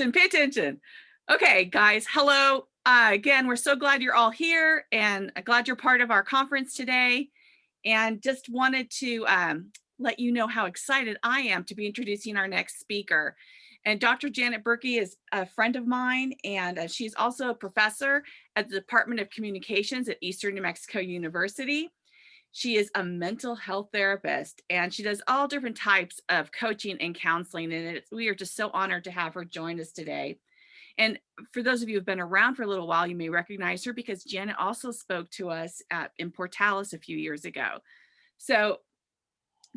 Pay attention. Okay, guys, hello. Again, we're so glad you're all here and glad you're part of our conference today. And just wanted to let you know how excited I am to be introducing our next speaker. And Dr. Janet Birkey is a friend of mine, and she's also a professor at the Department of Communications at Eastern New Mexico University. She is a mental health therapist, and she does all different types of coaching and counseling. And we are just so honored to have her join us today. And for those of you who've been around for a little while, you may recognize her because Janet also spoke to us in Portales a few years ago. So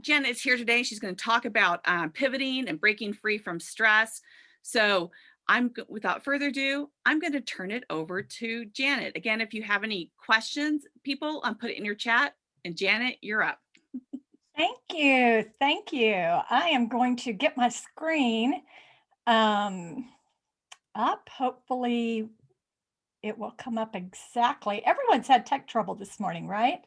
Janet is here today. She's going to talk about pivoting and breaking free from stress. So without further ado, I'm going to turn it over to Janet. Again, if you have any questions, people, put it in your chat. And Janet, you're up. Thank you. Thank you. I am going to get my screen up. Hopefully it will come up exactly. Everyone's had tech trouble this morning, right?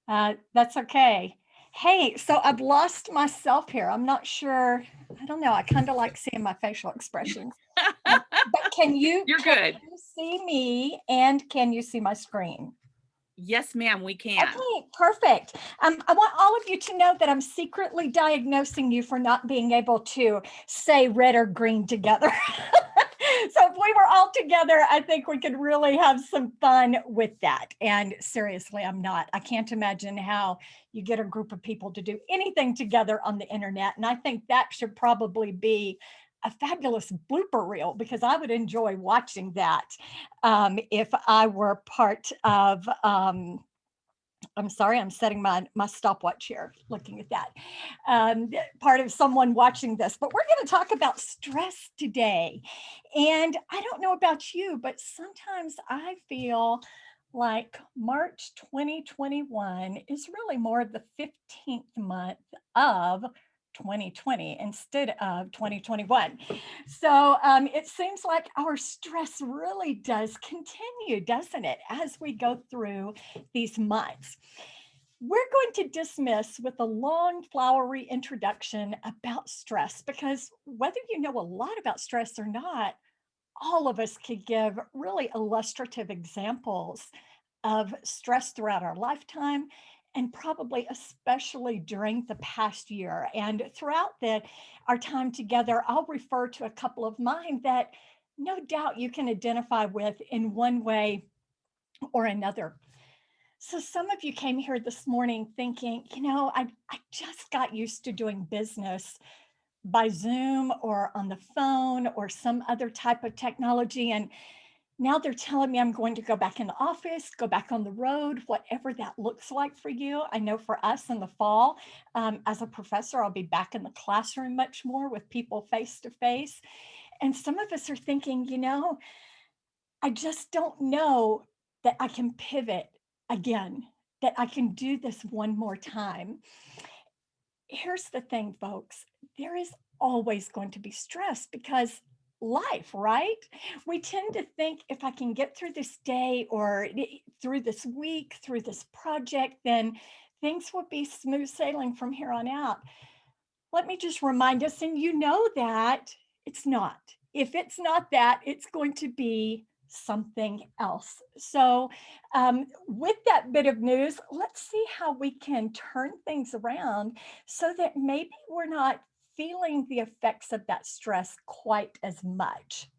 That's okay. Hey, so I've lost myself here. I'm not sure. I don't know. I kind of like seeing my facial expressions. But can you see me and can you see my screen? Yes, ma'am, we can. Okay, perfect. I want all of you to know that I'm secretly diagnosing you for not being able to say red or green together. So if we were all together, I think we could really have some fun with that. And seriously, I can't imagine how you get a group of people to do anything together on the internet. And I think that should probably be a fabulous blooper reel because I would enjoy watching that if I were part of I'm sorry, I'm setting my stopwatch here, looking at that. Part of someone watching this, but we're going to talk about stress today. And I don't know about you, but sometimes I feel like March 2021 is really more the 15th month of 2020 instead of 2021. So it seems like our stress really does continue, doesn't it, as we go through these months. We're going to dismiss with a long, flowery introduction about stress because whether you know a lot about stress or not, all of us could give really illustrative examples of stress throughout our lifetime and probably especially during the past year. And throughout our time together, I'll refer to a couple of mine that no doubt you can identify with in one way or another. So some of you came here this morning thinking, I just got used to doing business by Zoom or on the phone or some other type of technology. And now they're telling me I'm going to go back in the office, go back on the road, whatever that looks like for you. I know for us in the fall, as a professor, I'll be back in the classroom much more with people face to face. And some of us are thinking, I just don't know that I can pivot again, that I can do this one more time. Here's the thing, folks, there is always going to be stress because life, right? We tend to think if I can get through this day or through this week, through this project, then things will be smooth sailing from here on out. Let me just remind us, and you know that it's not. If it's not that, it's going to be something else. So with that bit of news, let's see how we can turn things around so that maybe we're not feeling the effects of that stress quite as much.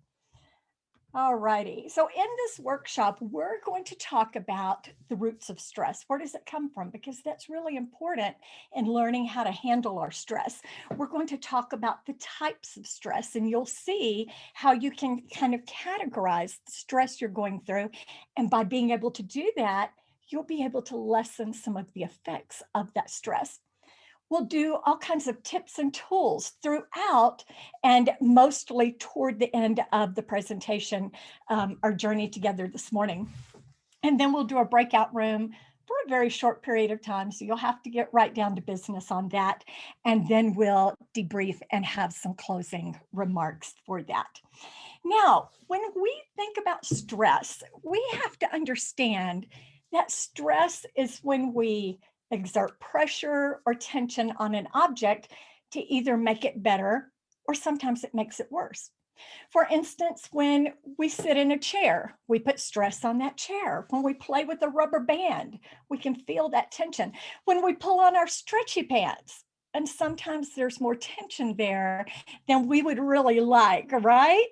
All righty. So in this workshop, we're going to talk about the roots of stress. Where does it come from? Because that's really important in learning how to handle our stress. We're going to talk about the types of stress, and you'll see how you can kind of categorize the stress you're going through. And by being able to do that, you'll be able to lessen some of the effects of that stress. We'll do all kinds of tips and tools throughout and mostly toward the end of the presentation, our journey together this morning. And then we'll do a breakout room for a very short period of time. So you'll have to get right down to business on that. And then we'll debrief and have some closing remarks for that. Now, when we think about stress, we have to understand that stress is when we exert pressure or tension on an object to either make it better or sometimes it makes it worse. For instance, when we sit in a chair, we put stress on that chair. When we play with a rubber band, we can feel that tension. When we pull on our stretchy pants, and sometimes there's more tension there than we would really like, right?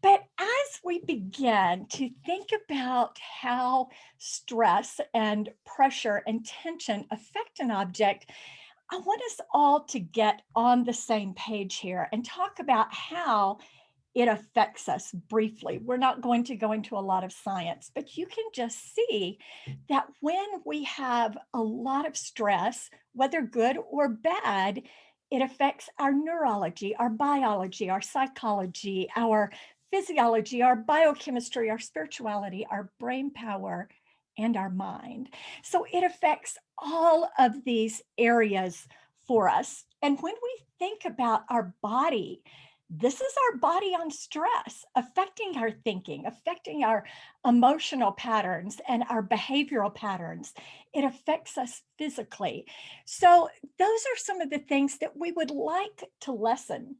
But as we begin to think about how stress and pressure and tension affect an object, I want us all to get on the same page here and talk about how it affects us briefly. We're not going to go into a lot of science, but you can just see that when we have a lot of stress, whether good or bad, it affects our neurology, our biology, our psychology, our physiology, our biochemistry, our spirituality, our brain power, and our mind. So it affects all of these areas for us. And when we think about our body, this is our body on stress, affecting our thinking, affecting our emotional patterns and our behavioral patterns. It affects us physically. So, those are some of the things that we would like to lessen.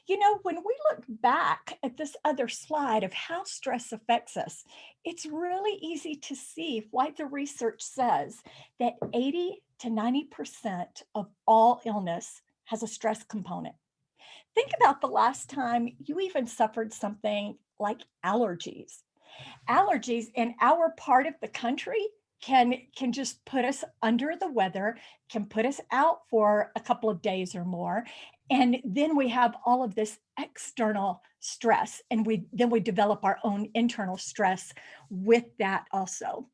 You know, when we look back at this other slide of how stress affects us, it's really easy to see why the research says that 80 to 90% of all illness has a stress component. Think about the last time you even suffered something like allergies. Allergies in our part of the country can just put us under the weather, can put us out for a couple of days or more, and then we have all of this external stress, and we develop our own internal stress with that also.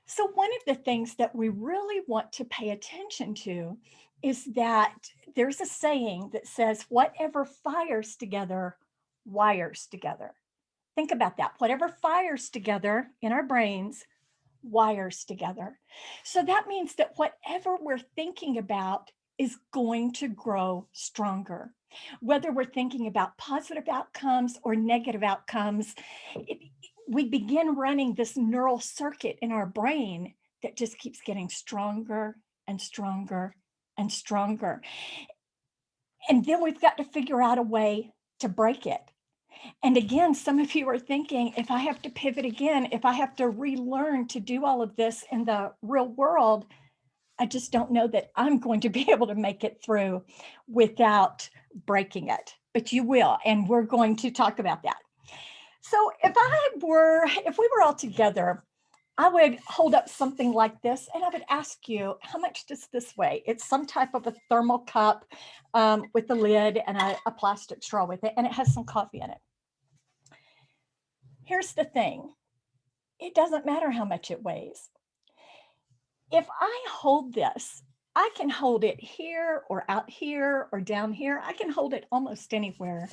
So, one of the things that we really want to pay attention to is that there's a saying that says, whatever fires together, wires together. Think about that. Whatever fires together in our brains, wires together. So that means that whatever we're thinking about is going to grow stronger. Whether we're thinking about positive outcomes or negative outcomes, we begin running this neural circuit in our brain that just keeps getting stronger and stronger and stronger. And then we've got to figure out a way to break it. And again, some of you are thinking, if I have to pivot again, if I have to relearn to do all of this in the real world, I just don't know that I'm going to be able to make it through without breaking it. But you will, and we're going to talk about that. So if we were all together, I would hold up something like this and I would ask you, how much does this weigh? It's some type of a thermal cup with the lid and a plastic straw with it, and it has some coffee in it. Here's the thing. It doesn't matter how much it weighs. If I hold this, I can hold it here or out here or down here. I can hold it almost anywhere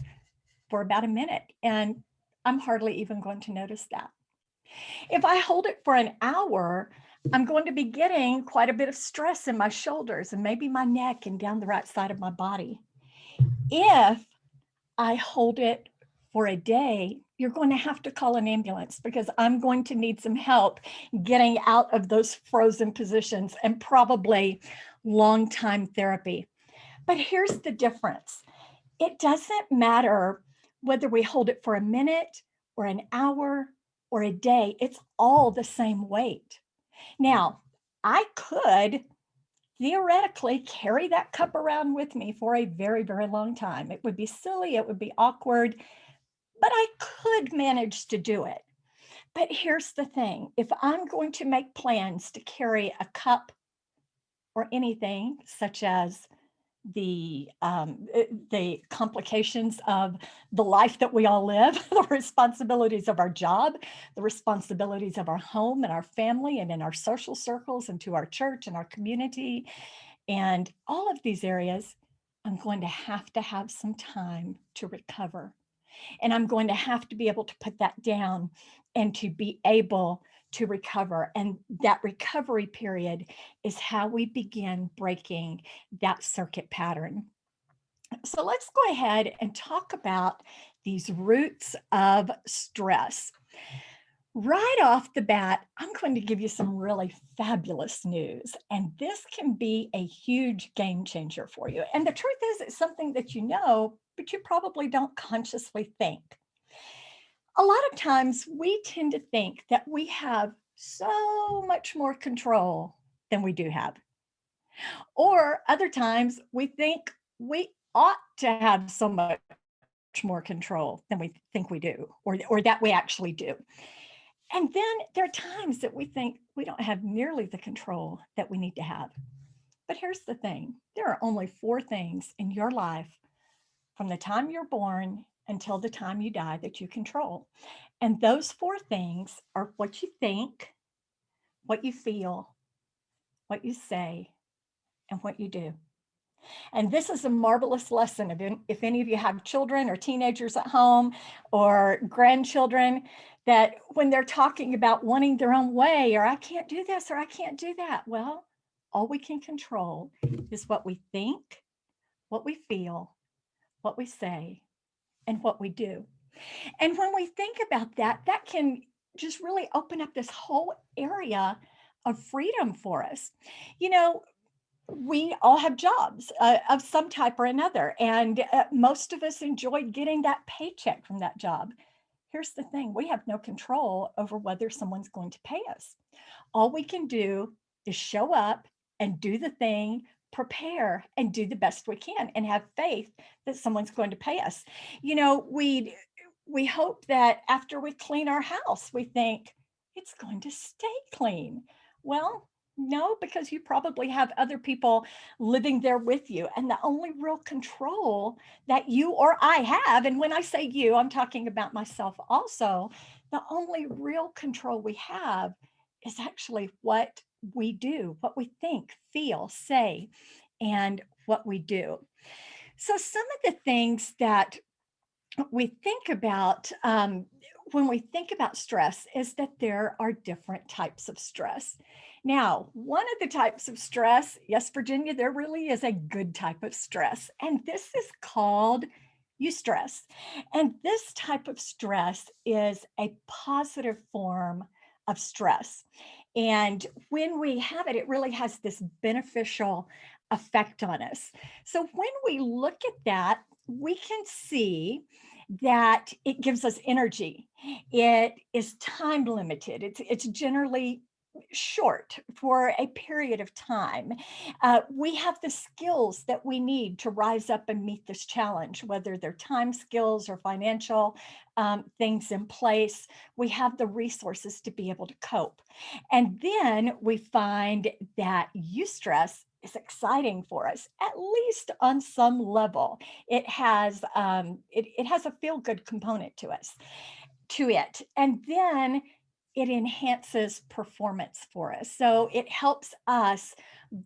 for about a minute, and I'm hardly even going to notice that. If I hold it for an hour, I'm going to be getting quite a bit of stress in my shoulders and maybe my neck and down the right side of my body. If I hold it for a day, you're going to have to call an ambulance because I'm going to need some help getting out of those frozen positions and probably long time therapy. But here's the difference. It doesn't matter whether we hold it for a minute or an hour or a day, it's all the same weight. Now, I could theoretically carry that cup around with me for a very, very long time. It would be silly, it would be awkward, but I could manage to do it. But here's the thing, if I'm going to make plans to carry a cup or anything such as the complications of the life that we all live, the responsibilities of our job, the responsibilities of our home and our family and in our social circles and to our church and our community and all of these areas, I'm going to have some time to recover. And I'm going to have to be able to put that down and to be able to recover. And that recovery period is how we begin breaking that circuit pattern. So let's go ahead and talk about these roots of stress. Right off the bat, I'm going to give you some really fabulous news, and this can be a huge game changer for you. And the truth is, it's something that you know, but you probably don't consciously think. A lot of times we tend to think that we have so much more control than we do have. Or other times we think we ought to have so much more control than we think we do, or that we actually do. And then there are times that we think we don't have nearly the control that we need to have. But here's the thing, there are only four things in your life from the time you're born until the time you die that you control. And those four things are what you think, what you feel, what you say, and what you do. And this is a marvelous lesson. If any of you have children or teenagers at home or grandchildren, that when they're talking about wanting their own way, or I can't do this, or I can't do that, well, all we can control is what we think, what we feel, what we say, and what we do. And when we think about that, that can just really open up this whole area of freedom for us. You know, we all have jobs of some type or another, and most of us enjoy getting that paycheck from that job. Here's the thing, we have no control over whether someone's going to pay us. All we can do is show up and do the thing, prepare and do the best we can, and have faith that someone's going to pay us. You know, we hope that after we clean our house, we think it's going to stay clean. Well, no, because you probably have other people living there with you. And the only real control that you or I have, and when I say you, I'm talking about myself also, the only real control we have is actually what we do, what we think, feel, say, and what we do. So, some of the things that we think about when we think about stress is that there are different types of stress. Now, one of the types of stress, yes, Virginia, there really is a good type of stress, and this is called eustress. And this type of stress is a positive form of stress. And when we have it, it really has this beneficial effect on us. So when we look at that, we can see that it gives us energy. It is time limited. It's generally short for a period of time. We have the skills that we need to rise up and meet this challenge, whether they're time skills or financial things in place. We have the resources to be able to cope. And then we find that eustress is exciting for us, at least on some level. It has it has a feel good component to it, and then it enhances performance for us. So it helps us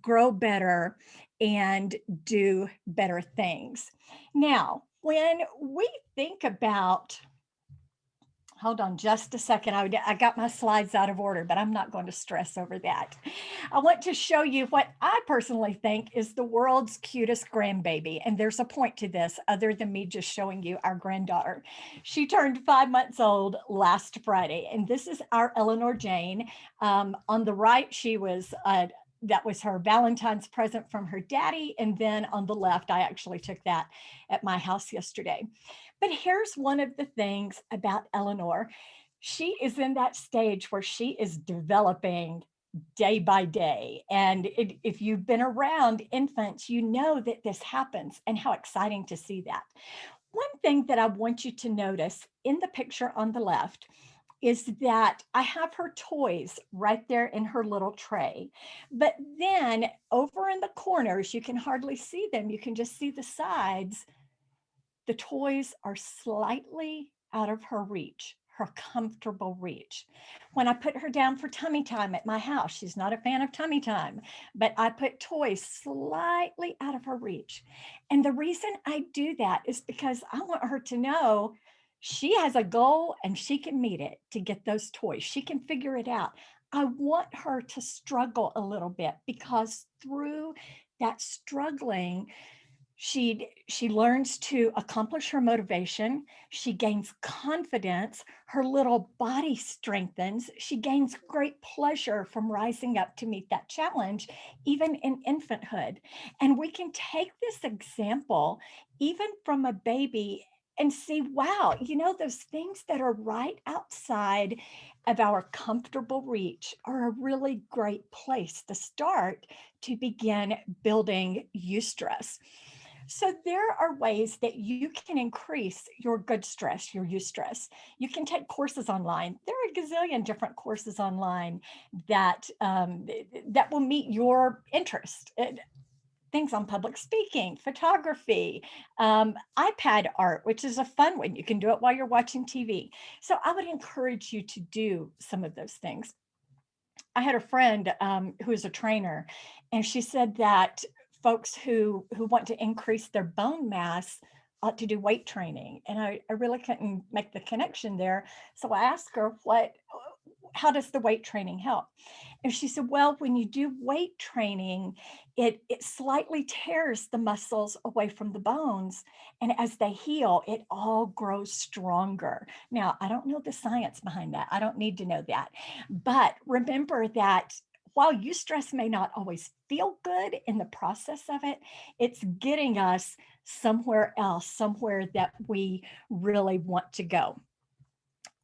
grow better and do better things. Now, when we think about, hold on just a second. I got my slides out of order, but I'm not going to stress over that. I want to show you what I personally think is the world's cutest grandbaby. And there's a point to this other than me just showing you our granddaughter. She turned 5 months old last Friday, and this is our Eleanor Jane. On the right, she was that was her Valentine's present from her daddy. And then on the left, I actually took that at my house yesterday. But here's one of the things about Eleanor. She is in that stage where she is developing day by day. And if you've been around infants, you know that this happens and how exciting to see that. One thing that I want you to notice in the picture on the left is that I have her toys right there in her little tray. But then over in the corners, you can hardly see them. You can just see the sides. The toys are slightly out of her reach, her comfortable reach. When I put her down for tummy time at my house, she's not a fan of tummy time, but I put toys slightly out of her reach. And the reason I do that is because I want her to know she has a goal and she can meet it to get those toys. She can figure it out. I want her to struggle a little bit because through that struggling, She learns to accomplish her motivation. She gains confidence. Her little body strengthens. She gains great pleasure from rising up to meet that challenge, even in infanthood. And we can take this example even from a baby and see, wow, those things that are right outside of our comfortable reach are a really great place to start to begin building eustress. So there are ways that you can increase your good stress, your eustress. You can take courses online. There are a gazillion different courses online that will meet your interest. Things on public speaking, photography, iPad art, which is a fun one. You can do it while you're watching TV. So I would encourage you to do some of those things. I had a friend who is a trainer, and she said that folks who want to increase their bone mass ought to do weight training. And I really couldn't make the connection there. So I asked her, how does the weight training help? And she said, well, when you do weight training, it slightly tears the muscles away from the bones. And as they heal, it all grows stronger. Now, I don't know the science behind that. I don't need to know that. But remember that while eustress may not always feel good in the process of it, it's getting us somewhere else, somewhere that we really want to go.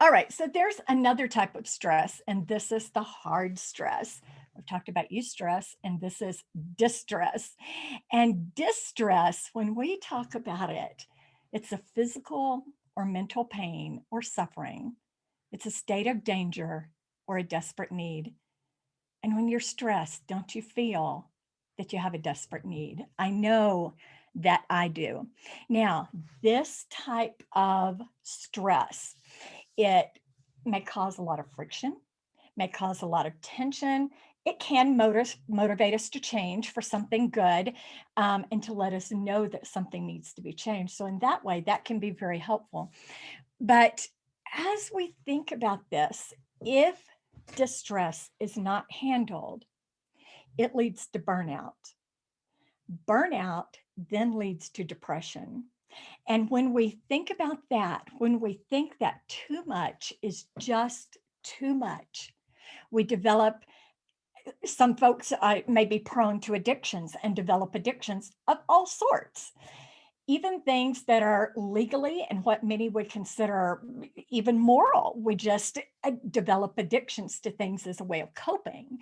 All right, so there's another type of stress, and this is the hard stress. We've talked about eustress, and this is distress. And distress, when we talk about it, it's a physical or mental pain or suffering. It's a state of danger or a desperate need. And when you're stressed, don't you feel that you have a desperate need? I know that I do. Now, this type of stress, it may cause a lot of friction, may cause a lot of tension. It can motivate us to change for something good, and to let us know that something needs to be changed. So in that way, that can be very helpful. But as we think about this, if distress is not handled, it leads to burnout. Burnout then leads to depression. And when we think about that, when we think that too much is just too much, we develop, some folks may be prone to addictions and develop addictions of all sorts, even things that are legally and what many would consider even moral. We just develop addictions to things as a way of coping.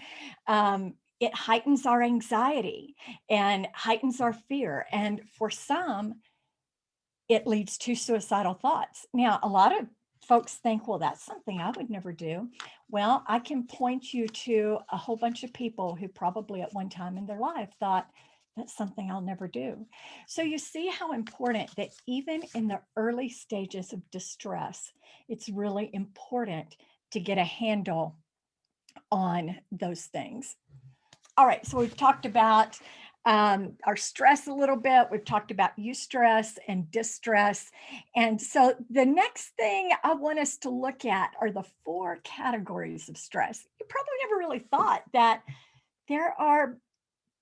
It heightens our anxiety and heightens our fear. And for some, it leads to suicidal thoughts. Now, a lot of folks think, well, that's something I would never do. Well, I can point you to a whole bunch of people who probably at one time in their life thought, that's something I'll never do. So you see how important that even in the early stages of distress, it's really important to get a handle on those things. All right, so we've talked about our stress a little bit. We've talked about eustress and distress. And so the next thing I want us to look at are the 4 categories of stress. You probably never really thought that there are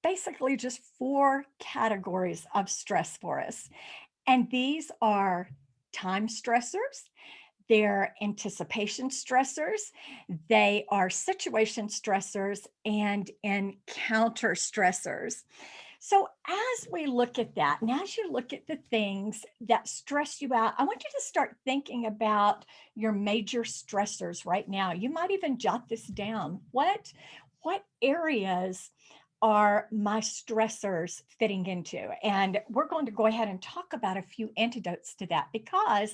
basically just 4 categories of stress for us. And these are time stressors, they're anticipation stressors, they are situation stressors, and encounter stressors. So as we look at that, and as you look at the things that stress you out, I want you to start thinking about your major stressors right now. You might even jot this down. What areas are my stressors fitting into? And we're going to go ahead and talk about a few antidotes to that, because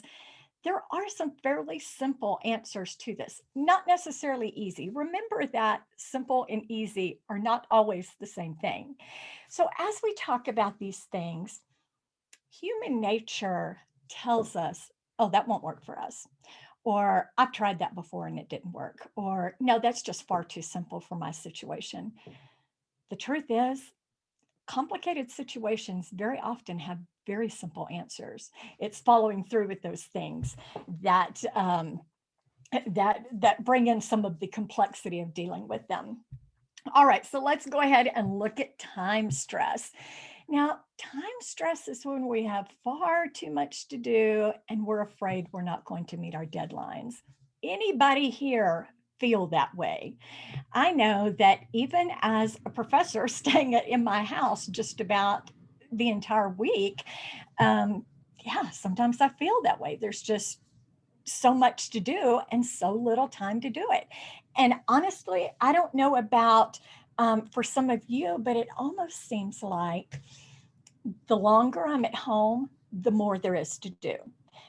there are some fairly simple answers to this, not necessarily easy. Remember that simple and easy are not always the same thing. So as we talk about these things, human nature tells us, oh, that won't work for us. Or I've tried that before and it didn't work. Or no, that's just far too simple for my situation. The truth is, complicated situations very often have very simple answers. It's following through with those things that that bring in some of the complexity of dealing with them. All right, so let's go ahead and look at time stress. Now, time stress is when we have far too much to do and we're afraid we're not going to meet our deadlines. Anybody here feel that way? I know that even as a professor staying in my house just about the entire week, yeah, sometimes I feel that way. There's just so much to do and so little time to do it. And honestly, I don't know about for some of you, but it almost seems like the longer I'm at home, the more there is to do.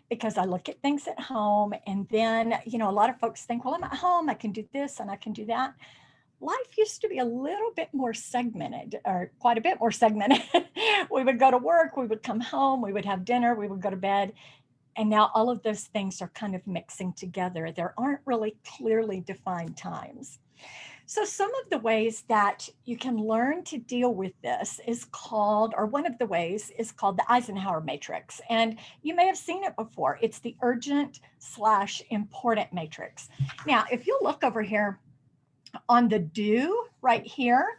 Because I look at things at home, and then, a lot of folks think, well, I'm at home, I can do this and I can do that. Life used to be a little bit more segmented, or quite a bit more segmented. We would go to work, we would come home, we would have dinner, we would go to bed. And now all of those things are kind of mixing together. There aren't really clearly defined times. So, some of the ways that you can learn to deal with this is called, or one of the ways is called the Eisenhower matrix. And you may have seen it before. It's the urgent/important matrix. Now, if you look over here on the do right here,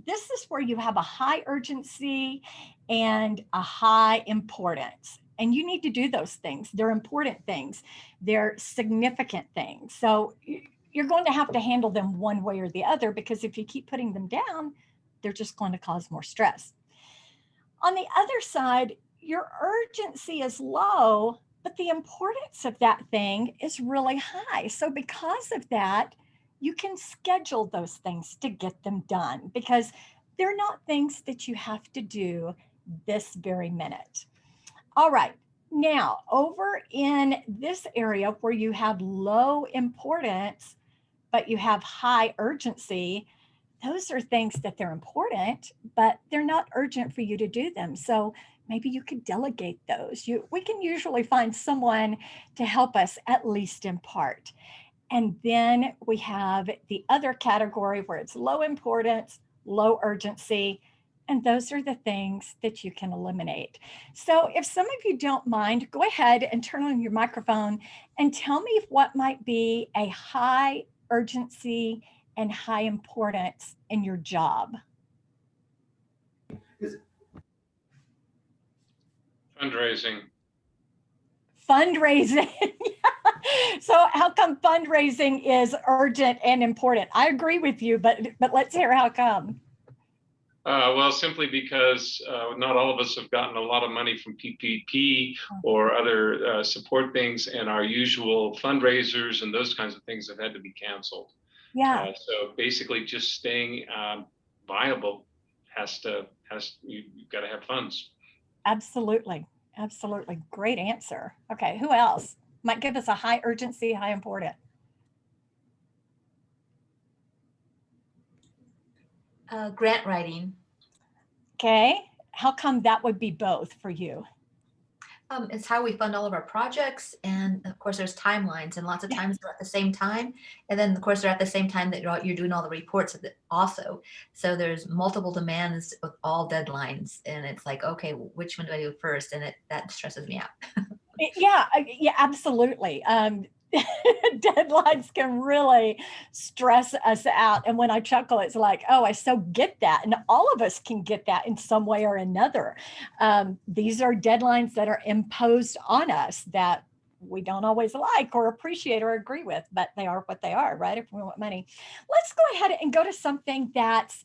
this is where you have a high urgency and a high importance. And you need to do those things. They're important things, they're significant things. So you're going to have to handle them one way or the other, because if you keep putting them down, they're just going to cause more stress. On the other side, your urgency is low, but the importance of that thing is really high. So because of that, you can schedule those things to get them done, because they're not things that you have to do this very minute. All right. Now, over in this area where you have low importance, but you have high urgency, those are things that they're important, but they're not urgent for you to do them. So maybe you could delegate those. We can usually find someone to help us, at least in part. And then we have the other category where it's low importance, low urgency, and those are the things that you can eliminate. So if some of you don't mind, go ahead and turn on your microphone and tell me what might be a high urgency and high importance in your job. Fundraising. Fundraising. So how come fundraising is urgent and important? I agree with you, but let's hear how come. Well, simply because not all of us have gotten a lot of money from PPP or other support things, and our usual fundraisers and those kinds of things have had to be canceled. Yeah. So basically, just staying viable you've got to have funds. Absolutely. Absolutely. Great answer. Okay. Who else might give us a high urgency, high important? Grant writing. Okay. How come that would be both for you? It's how we fund all of our projects. And of course, there's timelines, and lots of times they're at the same time. And then, of course, they're at the same time that you're doing all the reports also. So there's multiple demands with all deadlines. And it's like, okay, which one do I do first? And that stresses me out. Yeah, absolutely. Deadlines can really stress us out. And when I chuckle, it's like, oh, I so get that. And all of us can get that in some way or another. These are deadlines that are imposed on us that we don't always like or appreciate or agree with, but they are what they are, right? If we want money. Let's go ahead and go to something that's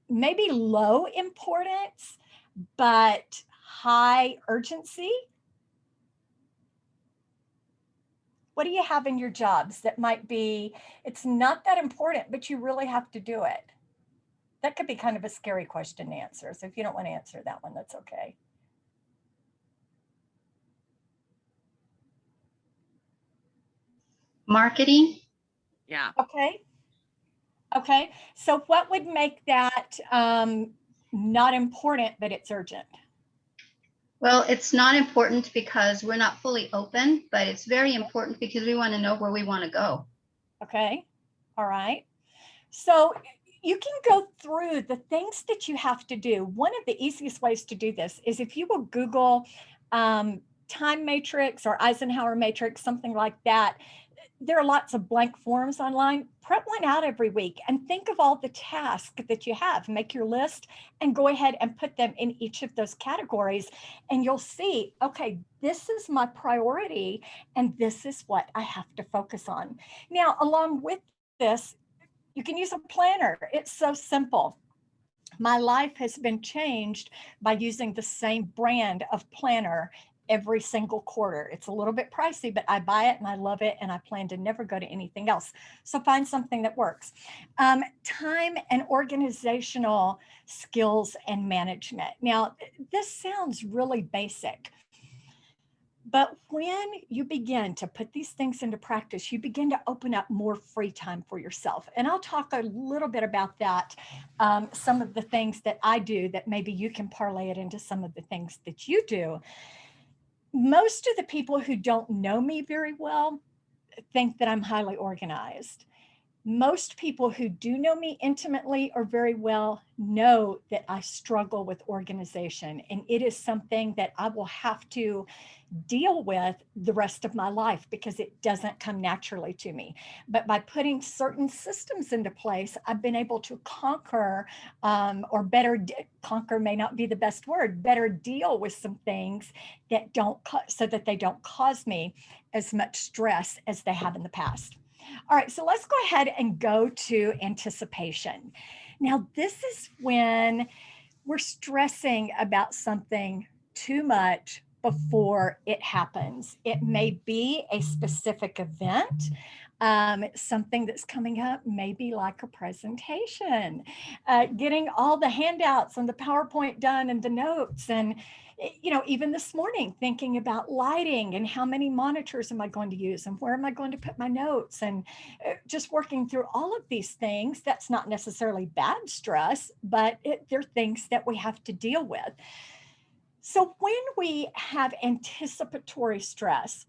maybe low importance, but high urgency. What do you have in your jobs that might be, it's not that important, but you really have to do it? That could be kind of a scary question to answer. So if you don't want to answer that one, that's okay. Marketing. Yeah. Okay. Okay. So what would make that not important, but it's urgent? Well, it's not important because we're not fully open, but it's very important because we want to know where we want to go. Okay. All right. So you can go through the things that you have to do. One of the easiest ways to do this is if you will Google time matrix or Eisenhower matrix, something like that. there are lots of blank forms online. Print one out every week and think of all the tasks that you have. Make your list and go ahead and put them in each of those categories. And you'll see, okay, this is my priority and this is what I have to focus on. Now, along with this, you can use a planner. It's so simple. My life has been changed by using the same brand of planner every single quarter. It's a little bit pricey, but I buy it and I love it, and I plan to never go to anything else. So find something that works. Time and organizational skills and management. Now, this sounds really basic, but when you begin to put these things into practice, you begin to open up more free time for yourself. And I'll talk a little bit about that, some of the things that I do that maybe you can parlay it into some of the things that you do. Most of the people who don't know me very well think that I'm highly organized. Most people who do know me intimately or very well know that I struggle with organization, and it is something that I will have to deal with the rest of my life because it doesn't come naturally to me. But by putting certain systems into place, I've been able to conquer, or better, conquer may not be the best word, better deal with some things that so that they don't cause me as much stress as they have in the past. All right, so let's go ahead and go to anticipation. Now, this is when we're stressing about something too much before it happens. It may be a specific event, something that's coming up, maybe like a presentation, getting all the handouts and the PowerPoint done and the notes, and even this morning, thinking about lighting and how many monitors am I going to use and where am I going to put my notes, and just working through all of these things. That's not necessarily bad stress, but they're things that we have to deal with. So when we have anticipatory stress,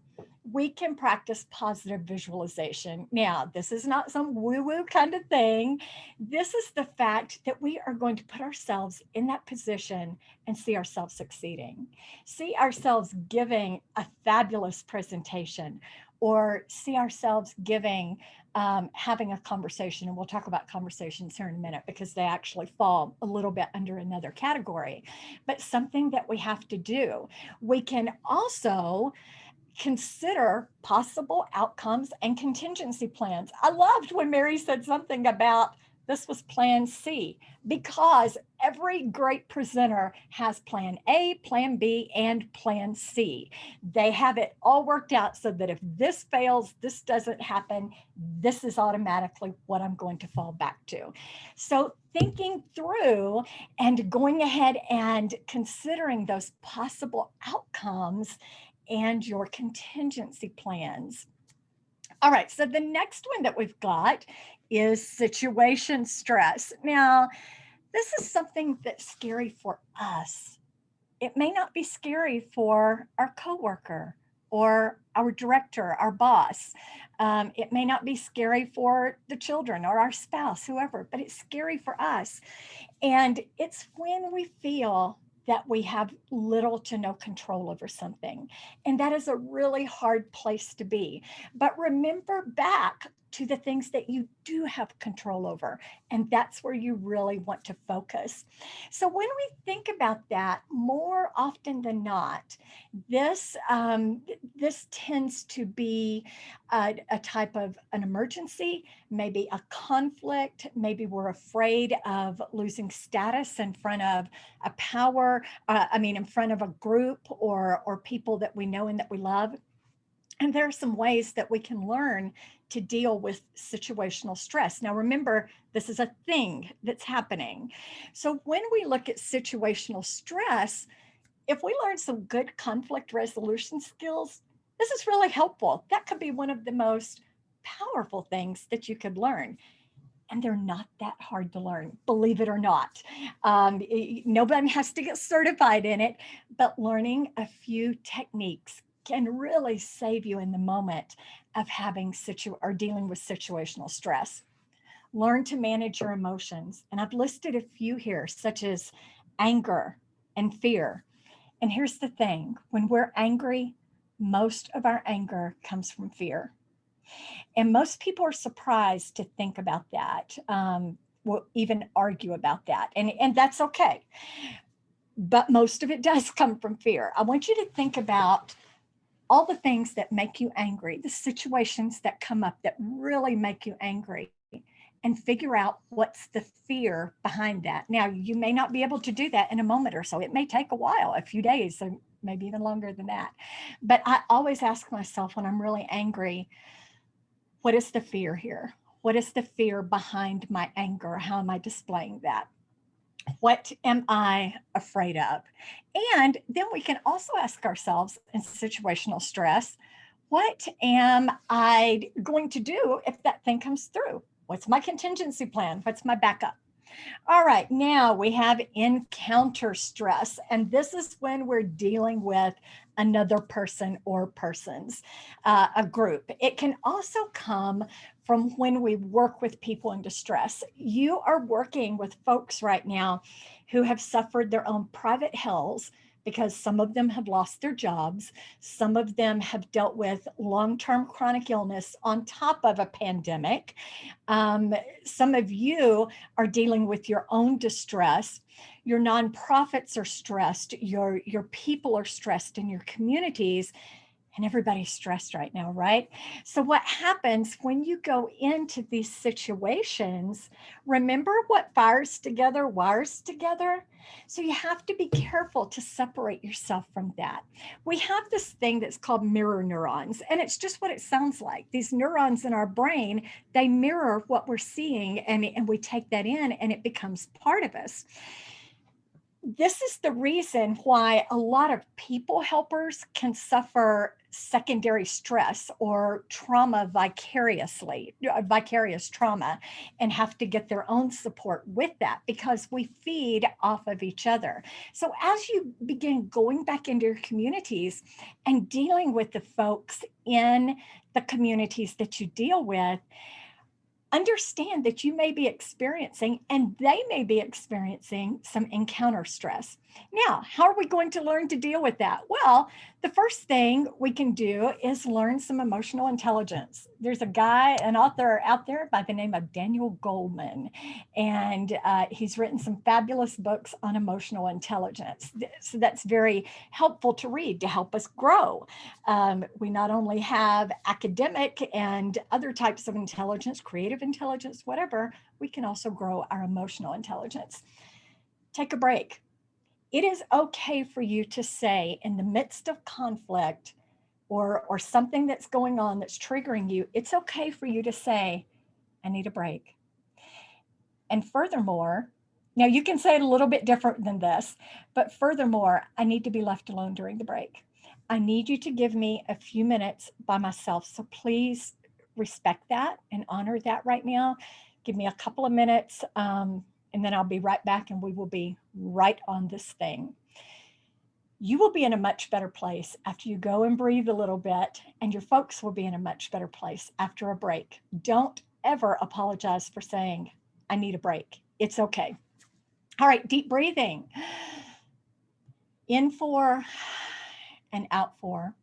we can practice positive visualization. Now, this is not some woo-woo kind of thing. This is the fact that we are going to put ourselves in that position and see ourselves succeeding, see ourselves giving a fabulous presentation, or see ourselves giving, having a conversation. And we'll talk about conversations here in a minute because they actually fall a little bit under another category, but something that we have to do. We can also consider possible outcomes and contingency plans. I loved when Mary said something about this was plan C, because every great presenter has plan A, plan B, and plan C. They have it all worked out so that if this fails, this doesn't happen, this is automatically what I'm going to fall back to. So thinking through and going ahead and considering those possible outcomes and your contingency plans. All right, so the next one that we've got is situation stress. Now, this is something that's scary for us. It may not be scary for our coworker or our director, our boss. It may not be scary for the children or our spouse, whoever, but it's scary for us. And it's when we feel that we have little to no control over something. And that is a really hard place to be. But remember back to the things that you do have control over. And that's where you really want to focus. So when we think about that, more often than not, this tends to be a type of an emergency, maybe a conflict, maybe we're afraid of losing status in front of a power, in front of a group or people that we know and that we love. And there are some ways that we can learn to deal with situational stress. Now, remember, this is a thing that's happening. So when we look at situational stress, if we learn some good conflict resolution skills, this is really helpful. That could be one of the most powerful things that you could learn. And they're not that hard to learn, believe it or not. Nobody has to get certified in it, but learning a few techniques can really save you in the moment of having or dealing with situational stress. Learn to manage your emotions. And I've listed a few here, such as anger and fear. And here's the thing, when we're angry, most of our anger comes from fear. And most people are surprised to think about that, will even argue about that. And that's okay. But most of it does come from fear. I want you to think about all the things that make you angry, the situations that come up that really make you angry, and figure out what's the fear behind that. Now, you may not be able to do that in a moment or so. It may take a while, a few days, or maybe even longer than that. But I always ask myself when I'm really angry, what is the fear here? What is the fear behind my anger? How am I displaying that? What am I afraid of? And then we can also ask ourselves in situational stress, what am I going to do if that thing comes through? What's my contingency plan? What's my backup? All right, now we have encounter stress, and this is when we're dealing with another person or persons, a group. It can also come from when we work with people in distress. You are working with folks right now who have suffered their own private hells because some of them have lost their jobs. Some of them have dealt with long-term chronic illness on top of a pandemic. Some of you are dealing with your own distress. Your nonprofits are stressed. Your people are stressed in your communities. And everybody's stressed right now, right? So what happens when you go into these situations, remember what fires together, wires together? So you have to be careful to separate yourself from that. We have this thing that's called mirror neurons, and it's just what it sounds like. These neurons in our brain, they mirror what we're seeing, and we take that in, and it becomes part of us. This is the reason why a lot of people helpers can suffer secondary stress or trauma vicarious trauma, and have to get their own support with that because we feed off of each other. So as you begin going back into your communities and dealing with the folks in the communities that you deal with, understand that you may be experiencing and they may be experiencing some encounter stress. Now, how are we going to learn to deal with that? Well, the first thing we can do is learn some emotional intelligence. There's a guy, an author out there by the name of Daniel Goleman, and he's written some fabulous books on emotional intelligence. So that's very helpful to read to help us grow. We not only have academic and other types of intelligence, creative intelligence, whatever, we can also grow our emotional intelligence. Take a break. It is okay for you to say in the midst of conflict or something that's going on that's triggering you, it's okay for you to say, I need a break. And furthermore, now you can say it a little bit different than this, but furthermore, I need to be left alone during the break. I need you to give me a few minutes by myself. So please respect that and honor that right now. Give me a couple of minutes, and then I'll be right back and we will be right on this thing. You will be in a much better place after you go and breathe a little bit, and your folks will be in a much better place after a break. Don't ever apologize for saying, I need a break. It's okay. All right, deep breathing. In 4 and out 4.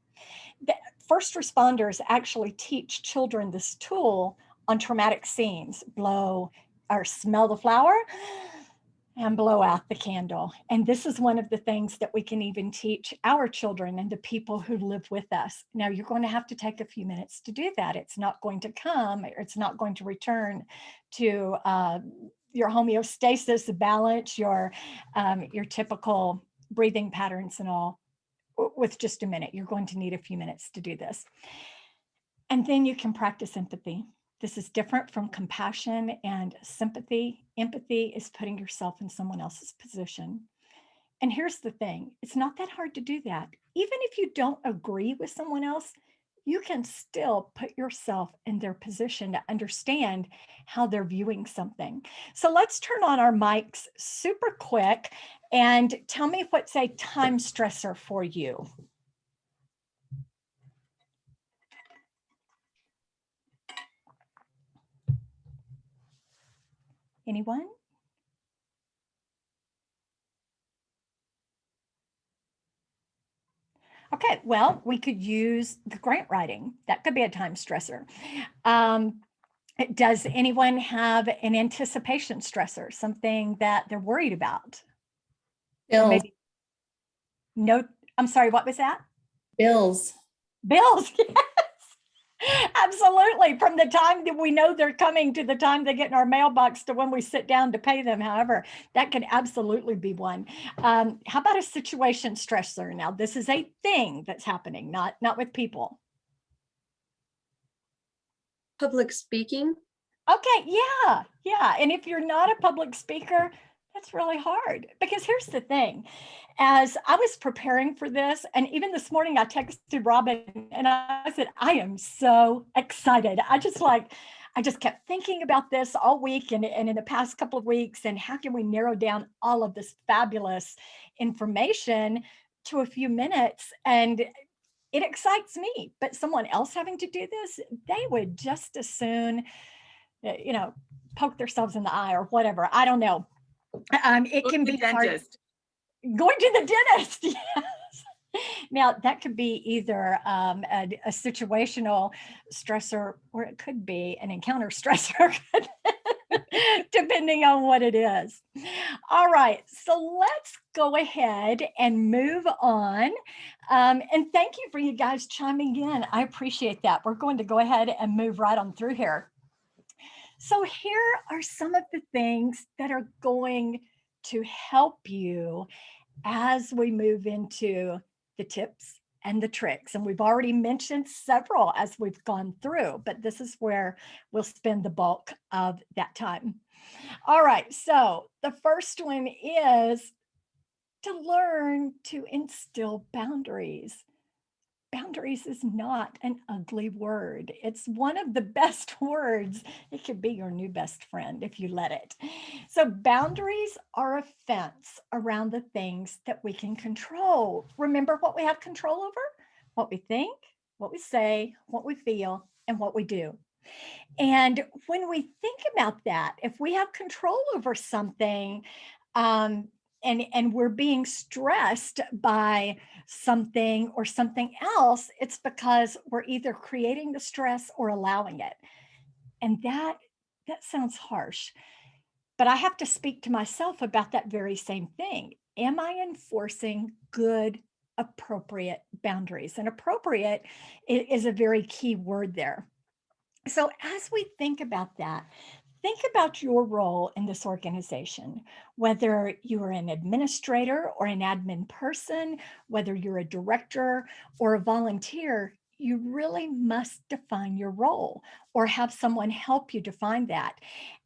The first responders actually teach children this tool on traumatic scenes. Blow or smell the flower and blow out the candle. And this is one of the things that we can even teach our children and the people who live with us. Now, you're going to have to take a few minutes to do that. It's not going to come, it's not going to return to your homeostasis, balance, your typical breathing patterns and all with just a minute. You're going to need a few minutes to do this. And then you can practice empathy. This is different from compassion and sympathy. Empathy is putting yourself in someone else's position. And here's the thing, it's not that hard to do that. Even if you don't agree with someone else, you can still put yourself in their position to understand how they're viewing something. So let's turn on our mics super quick and tell me what's a time stressor for you. Anyone? Okay, well, Well, we could use the grant writing. That could be a time stressor. Does anyone have an anticipation stressor, something that they're worried about? Or Bills. maybe no, I'm sorry, what was that? Bills. Bills, yes. Absolutely. From the time that we know they're coming to the time they get in our mailbox to when we sit down to pay them. However, that could absolutely be one. How about a situation stressor? Now, this is a thing that's happening, not with people. Public speaking. Okay, yeah. And if you're not a public speaker, that's really hard, because here's the thing. As I was preparing for this, and even this morning, I texted Robin and I said, I am so excited. I just kept thinking about this all week and in the past couple of weeks, and how can we narrow down all of this fabulous information to a few minutes? And it excites me, but someone else having to do this, they would just as soon, poke themselves in the eye or whatever. I don't know. It can be hard. Dentist. Going to the dentist, yes. Now, that could be either a situational stressor, or it could be an encounter stressor, depending on what it is. All right, so let's go ahead and move on. And thank you for you guys chiming in. I appreciate that. We're going to go ahead and move right on through here. So here are some of the things that are going to help you as we move into the tips and the tricks. And we've already mentioned several as we've gone through, but this is where we'll spend the bulk of that time. All right, so the first one is to learn to instill boundaries. Boundaries is not an ugly word. It's one of the best words. It could be your new best friend if you let it. So boundaries are a fence around the things that we can control. Remember what we have control over? What we think, what we say, what we feel, and what we do. And when we think about that, if we have control over something, and we're being stressed by something or something else, it's because we're either creating the stress or allowing it. And that sounds harsh, but I have to speak to myself about that very same thing. Am I enforcing good, appropriate boundaries? And appropriate is a very key word there. So as we think about that, think about your role in this organization, whether you are an administrator or an admin person, whether you're a director or a volunteer. You really must define your role or have someone help you define that.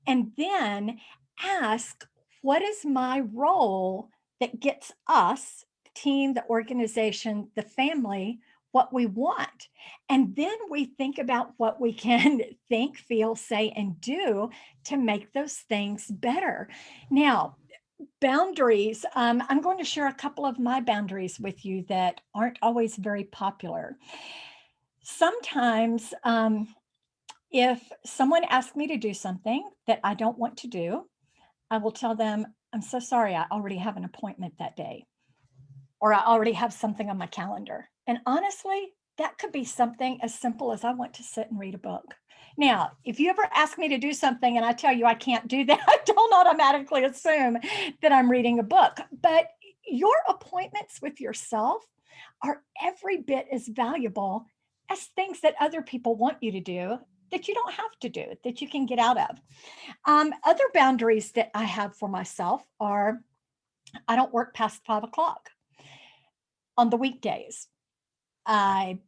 And then ask, what is my role that gets us, the team, the organization, the family, what we want? And then we think about what we can think, feel, say, and do to make those things better. Now, boundaries, I'm going to share a couple of my boundaries with you that aren't always very popular. Sometimes, if someone asks me to do something that I don't want to do, I will tell them, I'm so sorry, I already have an appointment that day, or I already have something on my calendar. And honestly, that could be something as simple as I want to sit and read a book. Now, if you ever ask me to do something and I tell you I can't do that, don't automatically assume that I'm reading a book. But your appointments with yourself are every bit as valuable as things that other people want you to do that you don't have to do, that you can get out of. Other boundaries that I have for myself are I don't work past 5 o'clock on the weekdays. I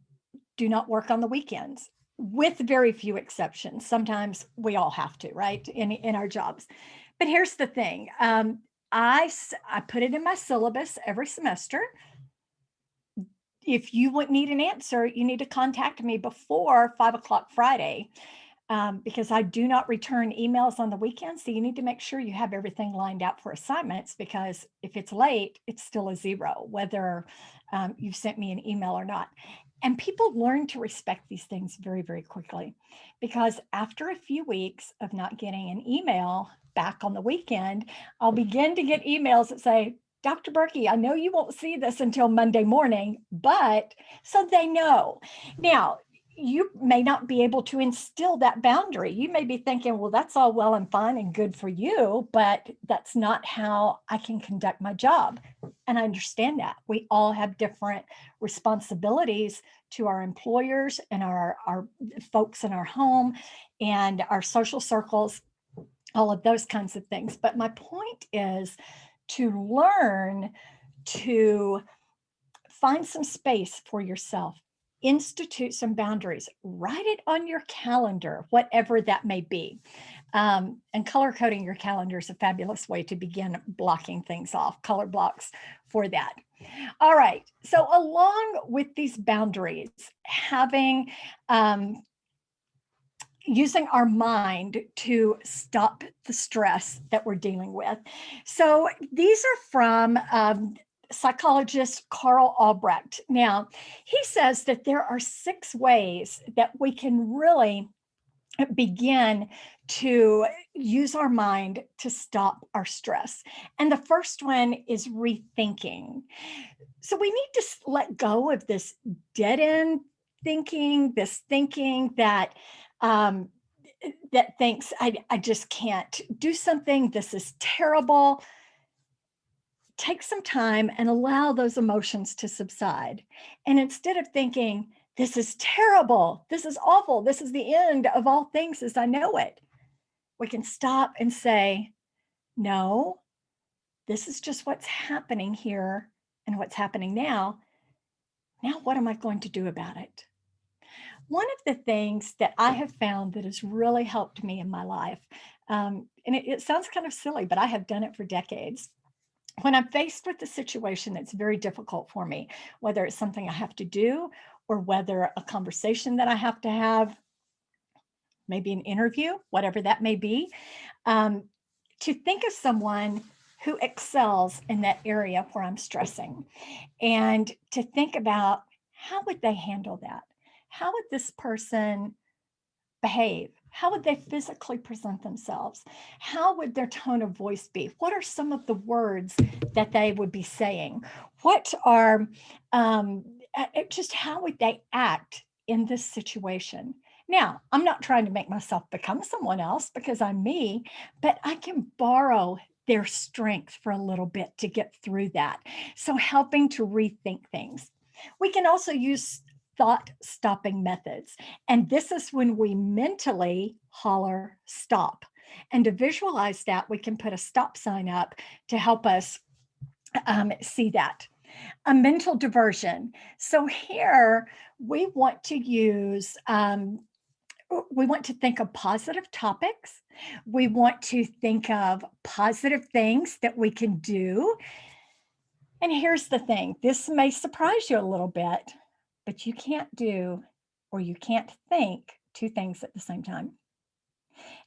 do not work on the weekends, with very few exceptions. Sometimes we all have to, right, in our jobs. But here's the thing. I put it in my syllabus every semester. If you would need an answer, you need to contact me before 5 o'clock Friday, because I do not return emails on the weekends. So you need to make sure you have everything lined out for assignments, because if it's late, it's still a zero, whether you've sent me an email or not. And people learn to respect these things very, very quickly, because after a few weeks of not getting an email back on the weekend, I'll begin to get emails that say, Dr. Birkey, I know you won't see this until Monday morning, but so they know. Now, you may not be able to instill that boundary. You may be thinking, well, that's all well and fine and good for you, but that's not how I can conduct my job. And I understand that. We all have different responsibilities to our employers and our folks in our home and our social circles, all of those kinds of things. But my point is to learn to find some space for yourself, institute some boundaries, write it on your calendar, whatever that may be. And color coding your calendar is a fabulous way to begin blocking things off, color blocks for that. All right. So along with these boundaries, having using our mind to stop the stress that we're dealing with. So these are from psychologist Carl Albrecht. Now, he says that there are 6 ways that we can really begin to use our mind to stop our stress. And the first one is rethinking. So we need to let go of this dead end thinking, this thinking that that thinks I just can't do something. This is terrible. Take some time and allow those emotions to subside. And instead of thinking, this is terrible, this is awful, this is the end of all things as I know it, we can stop and say, no, this is just what's happening here and what's happening now. Now, what am I going to do about it? One of the things that I have found that has really helped me in my life, and it sounds kind of silly, but I have done it for decades. When I'm faced with a situation that's very difficult for me, whether it's something I have to do or whether a conversation that I have to have, maybe an interview, whatever that may be, to think of someone who excels in that area where I'm stressing and to think about how would they handle that? How would this person behave? How would they physically present themselves? How would their tone of voice be? What are some of the words that they would be saying? What are, just how would they act in this situation? Now, I'm not trying to make myself become someone else because I'm me, but I can borrow their strength for a little bit to get through that. So helping to rethink things. We can also use thought stopping methods. And this is when we mentally holler stop. And to visualize that, we can put a stop sign up to help us see that. A mental diversion. So here we want to use, we want to think of positive topics. We want to think of positive things that we can do. And here's the thing, this may surprise you a little bit, but you can't do or you can't think 2 things at the same time.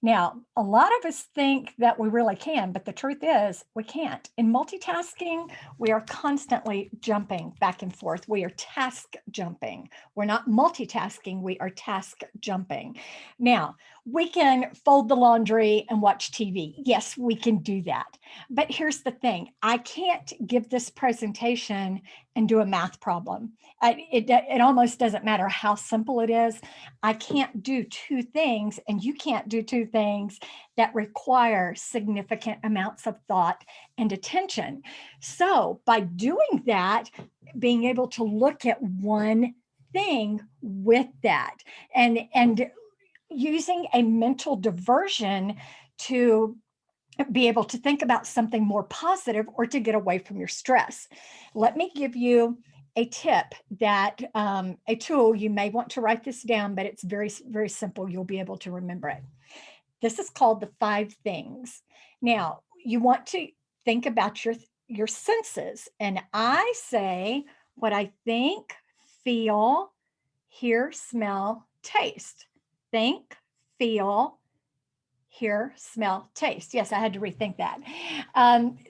Now, a lot of us think that we really can, but the truth is we can't. In multitasking, we are constantly jumping back and forth. We are task jumping. We're not multitasking, we are task jumping. Now, we can fold the laundry and watch TV. Yes, we can do that. But here's the thing, I can't give this presentation and do a math problem. It almost doesn't matter how simple it is. I can't do 2 things, and you can't do 2 things that require significant amounts of thought and attention. So by doing that, being able to look at one thing with that and using a mental diversion to be able to think about something more positive or to get away from your stress. Let me give you a tip that a tool, you may want to write this down, but it's very, very simple. You'll be able to remember it. This is called the 5 things. Now, you want to think about your senses. And I say what I think, feel, hear, smell, taste. Think, feel, hear, smell, taste. Yes, I had to rethink that.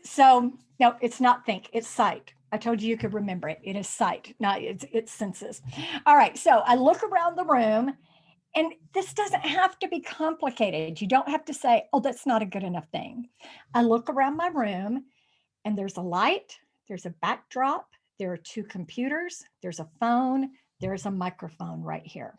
So no, it's not think, it's sight. I told you could remember it. It is sight, not it's senses. All right, so I look around the room, and this doesn't have to be complicated. You don't have to say, oh, that's not a good enough thing. I look around my room and there's a light, there's a backdrop, there are two computers, there's a phone, there's a microphone right here.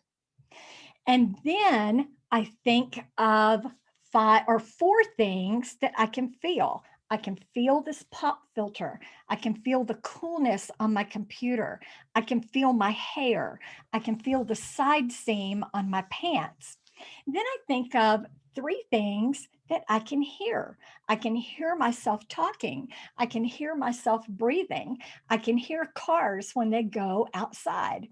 And then I think of 5 or 4 things that I can feel. I can feel this pop filter. I can feel the coolness on my computer. I can feel my hair. I can feel the side seam on my pants. Then I think of 3 things that I can hear. I can hear myself talking. I can hear myself breathing. I can hear cars when they go outside.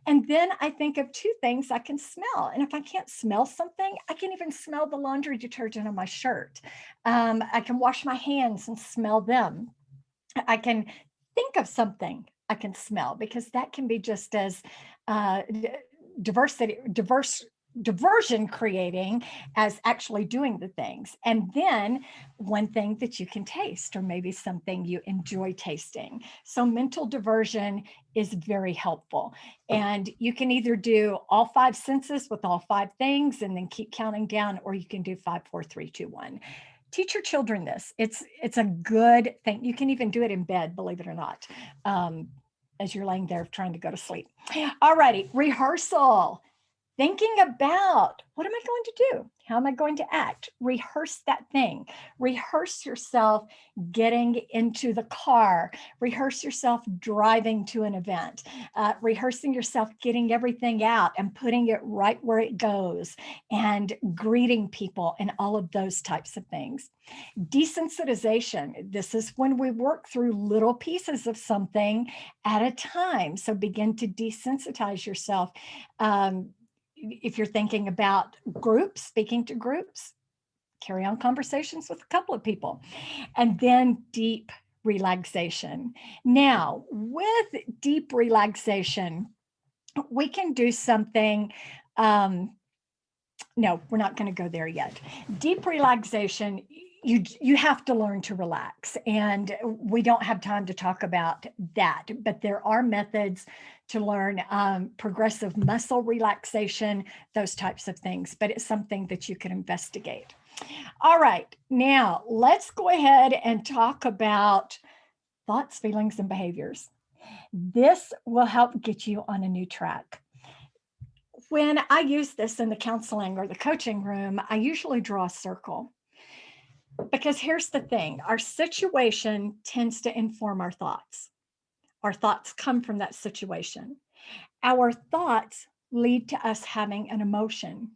And then I think of 2 things I can smell. And if I can't smell something, I can even smell the laundry detergent on my shirt. I can wash my hands and smell them. I can think of something I can smell, because that can be just as diversion creating as actually doing the things. And then one thing that you can taste, or maybe something you enjoy tasting. So mental diversion is very helpful. And you can either do all 5 senses with all 5 things and then keep counting down, or you can do 5, 4, 3, 2, 1. Teach your children this. It's a good thing. You can even do it in bed, believe it or not, as you're laying there trying to go to sleep. All righty, rehearsal. Thinking about, what am I going to do? How am I going to act? Rehearse that thing. Rehearse yourself getting into the car. Rehearse yourself driving to an event. Rehearsing yourself getting everything out and putting it right where it goes, and greeting people and all of those types of things. Desensitization. This is when we work through little pieces of something at a time. So begin to desensitize yourself. If you're thinking about groups, speaking to groups, carry on conversations with a couple of people. And then deep relaxation. Now, with deep relaxation, we can do something. No, we're not going to go there yet. Deep relaxation, you have to learn to relax, and we don't have time to talk about that, but there are methods to learn progressive muscle relaxation, those types of things, but it's something that you can investigate. All right, now let's go ahead and talk about thoughts, feelings, and behaviors. This will help get you on a new track. When I use this in the counseling or the coaching room, I usually draw a circle. Because here's the thing, our situation tends to inform our thoughts. Our thoughts come from that situation. Our thoughts lead to us having an emotion: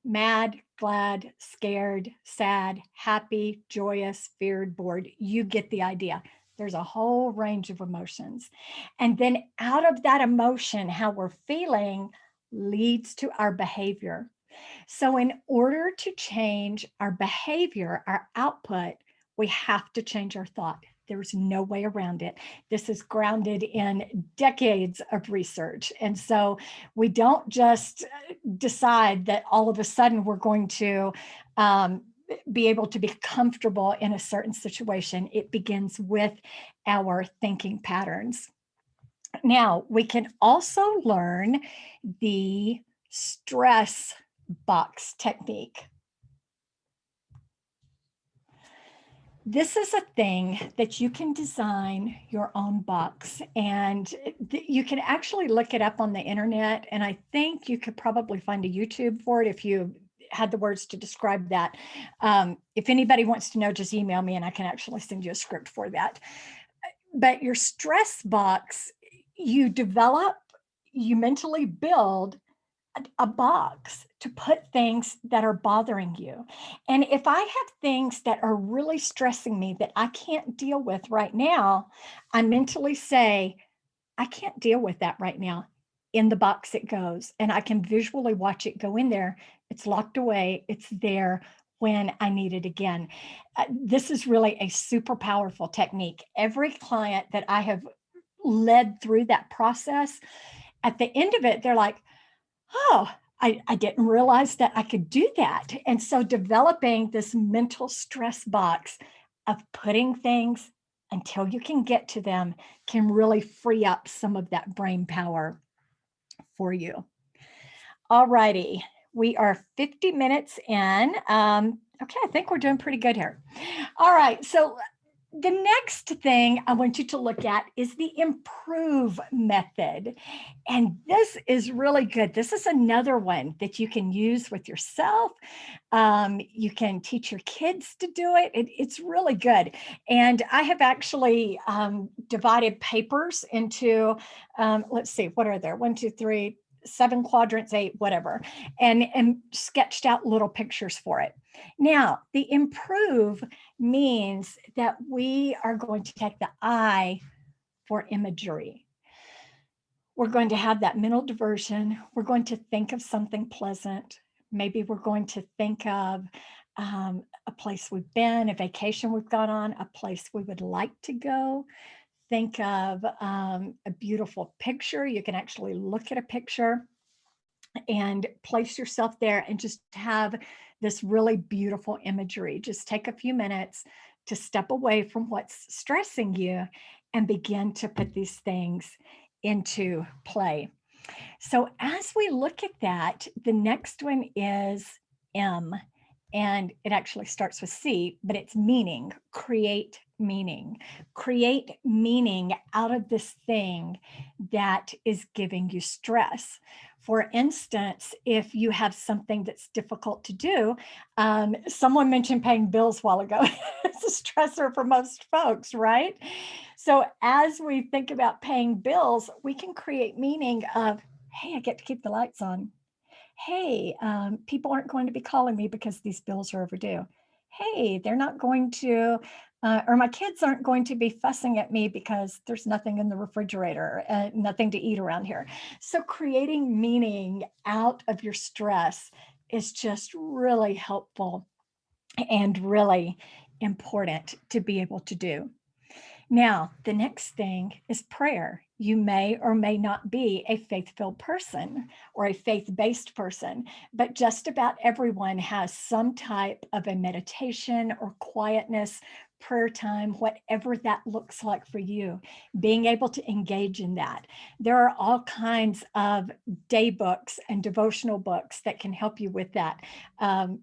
mad, glad, scared, sad, happy, joyous, feared, bored. You get the idea. There's a whole range of emotions. And then out of that emotion, how we're feeling leads to our behavior. So in order to change our behavior, our output, we have to change our thought. There's no way around it. This is grounded in decades of research. And so we don't just decide that all of a sudden we're going to be able to be comfortable in a certain situation. It begins with our thinking patterns. Now, we can also learn the stress box technique. This is a thing that you can design your own box, and you can actually look it up on the internet. And I think you could probably find a YouTube for it if you had the words to describe that. If anybody wants to know, just email me and I can actually send you a script for that. But your stress box, you develop, you mentally build a box to put things that are bothering you. And if I have things that are really stressing me that I can't deal with right now, I mentally say, I can't deal with that right now. In the box it goes, and I can visually watch it go in there. It's locked away. It's there when I need it again. This is really a super powerful technique. Every client that I have led through that process, at the end of it, they're like, oh, I didn't realize that I could do that. And so developing this mental stress box of putting things until you can get to them can really free up some of that brain power for you. All righty, we are 50 minutes in. Okay, I think we're doing pretty good here. All right, so The next thing I want you to look at is the improve method. And this is really good. This is another one that you can use with yourself. You can teach your kids to do it. It's really good. And I have actually divided papers into, let's see, what are there? 1, 2, 3, 7 quadrants, 8, whatever, and sketched out little pictures for it. Now, the improve means that we are going to take the I for imagery. We're going to have that mental diversion. We're going to think of something pleasant. Maybe we're going to think of a place we've been, a vacation we've gone on, a place we would like to go. Think of a beautiful picture. You can actually look at a picture and place yourself there and just have this really beautiful imagery. Just take a few minutes to step away from what's stressing you and begin to put these things into play. So as we look at that, the next one is M, and it actually starts with C, but it's meaning. Create meaning. Create meaning out of this thing that is giving you stress. For instance, if you have something that's difficult to do, someone mentioned paying bills a while ago. It's a stressor for most folks, right? So as we think about paying bills, we can create meaning of, hey, I get to keep the lights on. Hey, people aren't going to be calling me because these bills are overdue. Hey, they're not going to, or my kids aren't going to be fussing at me because there's nothing in the refrigerator, nothing to eat around here. So creating meaning out of your stress is just really helpful and really important to be able to do. Now, the next thing is prayer. You may or may not be a faith-filled person or a faith-based person, but just about everyone has some type of a meditation or quietness, prayer time, whatever that looks like for you, being able to engage in that. There are all kinds of day books and devotional books that can help you with that.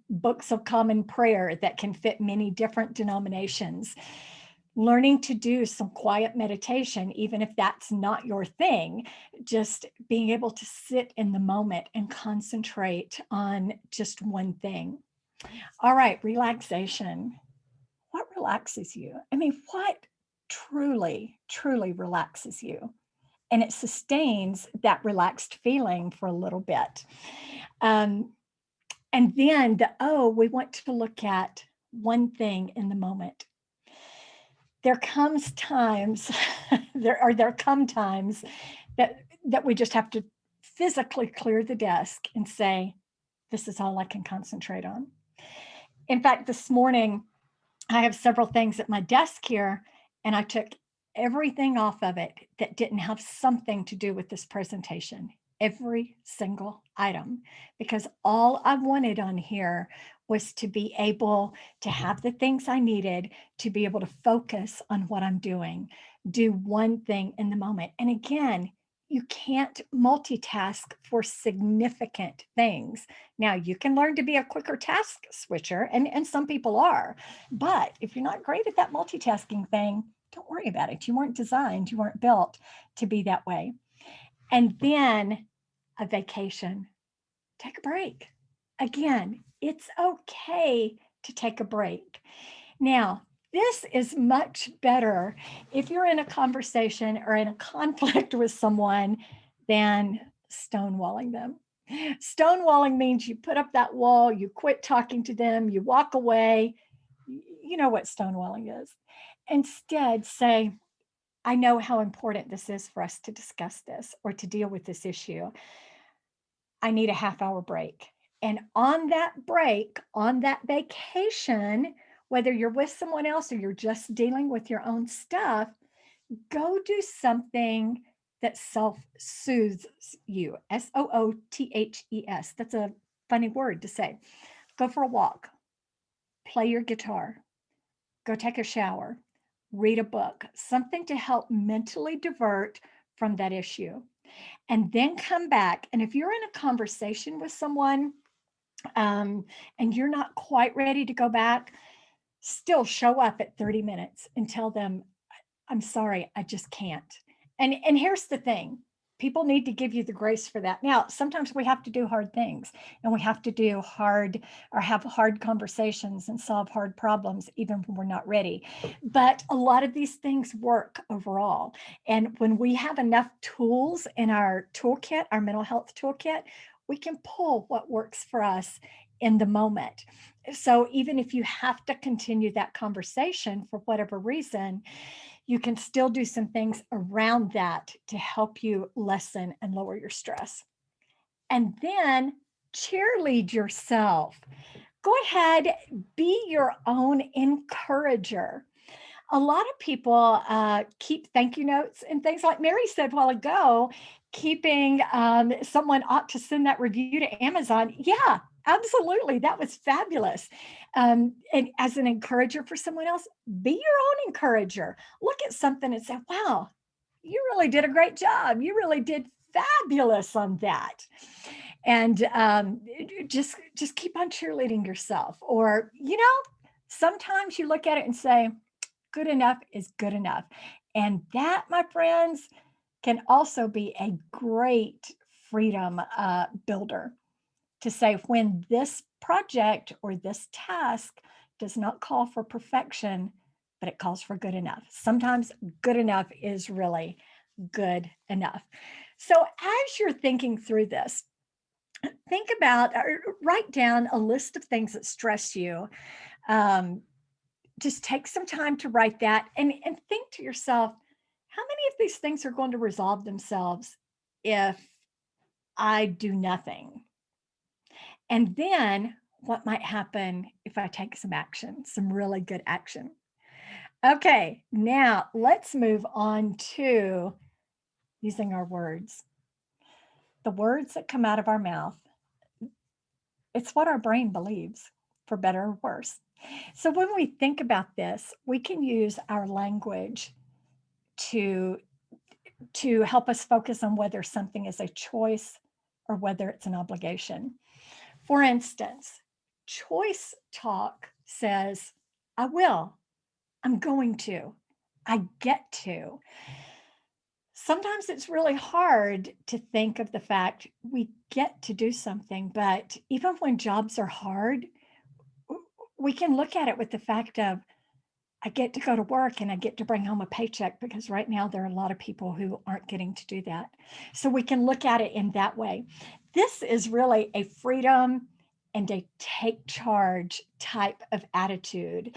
Books of common prayer that can fit many different denominations. Learning to do some quiet meditation, even if that's not your thing, just being able to sit in the moment and concentrate on just one thing. All right, relaxation. What relaxes you? I mean, what truly, truly relaxes you? And it sustains that relaxed feeling for a little bit. And then the O, we want to look at one thing in the moment. There comes times, there come times that we just have to physically clear the desk and say, this is all I can concentrate on. In fact, this morning, I have several things at my desk here, and I took everything off of it that didn't have something to do with this presentation, every single item, because all I wanted on here was to be able to have the things I needed to be able to focus on what I'm doing, do one thing in the moment. And again, you can't multitask for significant things. Now, you can learn to be a quicker task switcher, and some people are. But if you're not great at that multitasking thing, don't worry about it. You weren't designed, you weren't built to be that way. And then a vacation. Take a break. Again, it's okay to take a break. Now, this is much better if you're in a conversation or in a conflict with someone than stonewalling them. Stonewalling means you put up that wall, you quit talking to them, you walk away. You know what stonewalling is. Instead, say, I know how important this is for us to discuss this or to deal with this issue. I need a half-hour break. And on that break, on that vacation, whether you're with someone else or you're just dealing with your own stuff, go do something that self-soothes you. SOOTHES. That's a funny word to say. Go for a walk, play your guitar, go take a shower, read a book, something to help mentally divert from that issue. And then come back. And if you're in a conversation with someone and you're not quite ready to go back, still show up at 30 minutes and tell them, I'm sorry, I just can't. And here's the thing. People need to give you the grace for that. Now, sometimes we have to do hard things, and we have to do hard or have hard conversations and solve hard problems, even when we're not ready. But a lot of these things work overall. And when we have enough tools in our toolkit, our mental health toolkit, we can pull what works for us in the moment. So even if you have to continue that conversation for whatever reason, you can still do some things around that to help you lessen and lower your stress. And then cheerlead yourself. Go ahead, be your own encourager. A lot of people keep thank you notes and things like Mary said a while ago, keeping someone ought to send that review to Amazon. Yeah, absolutely. That was fabulous. And as an encourager for someone else, be your own encourager. Look at something and say, wow, you really did a great job. You really did fabulous on that. And just keep on cheerleading yourself. Or, sometimes you look at it and say, good enough is good enough. And that, my friends, can also be a great freedom builder to say when this project or this task does not call for perfection, but it calls for good enough. Sometimes good enough is really good enough. So as you're thinking through this, think about or write down a list of things that stress you. Just take some time to write that and think to yourself, how many of these things are going to resolve themselves if I do nothing? And then what might happen if I take some action, some really good action? Okay, now let's move on to using our words. The words that come out of our mouth, it's what our brain believes, for better or worse. So when we think about this, we can use our language to help us focus on whether something is a choice or whether it's an obligation. For instance, choice talk says, I will, I'm going to, I get to. Sometimes it's really hard to think of the fact we get to do something, but even when jobs are hard, we can look at it with the fact of, I get to go to work and I get to bring home a paycheck, because right now there are a lot of people who aren't getting to do that. So we can look at it in that way. This is really a freedom and a take charge type of attitude.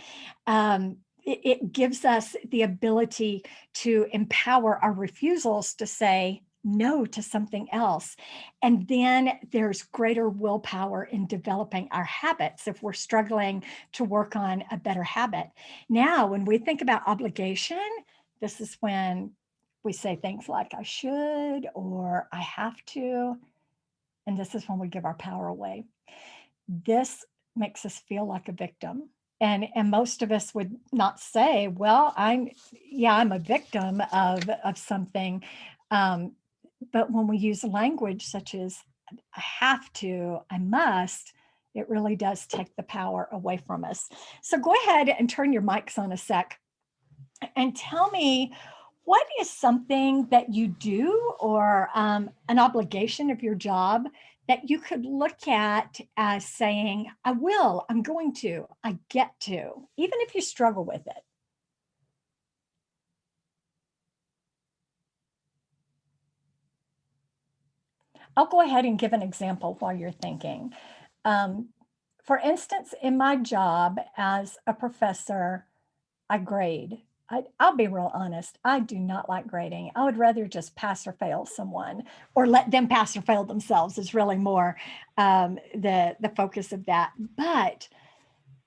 It gives us the ability to empower our refusals to say no to something else. And then there's greater willpower in developing our habits if we're struggling to work on a better habit. Now, when we think about obligation, this is when we say things like I should or I have to. And this is when we give our power away. This makes us feel like a victim. And most of us would not say, well, I'm a victim of something. But when we use language such as I have to, I must, it really does take the power away from us. So go ahead and turn your mics on a sec and tell me, what is something that you do or an obligation of your job that you could look at as saying, I will, I'm going to, I get to, even if you struggle with it? I'll go ahead and give an example while you're thinking. For instance, in my job as a professor, I grade. I'll be real honest. I do not like grading. I would rather just pass or fail someone, or let them pass or fail themselves is really more the focus of that. But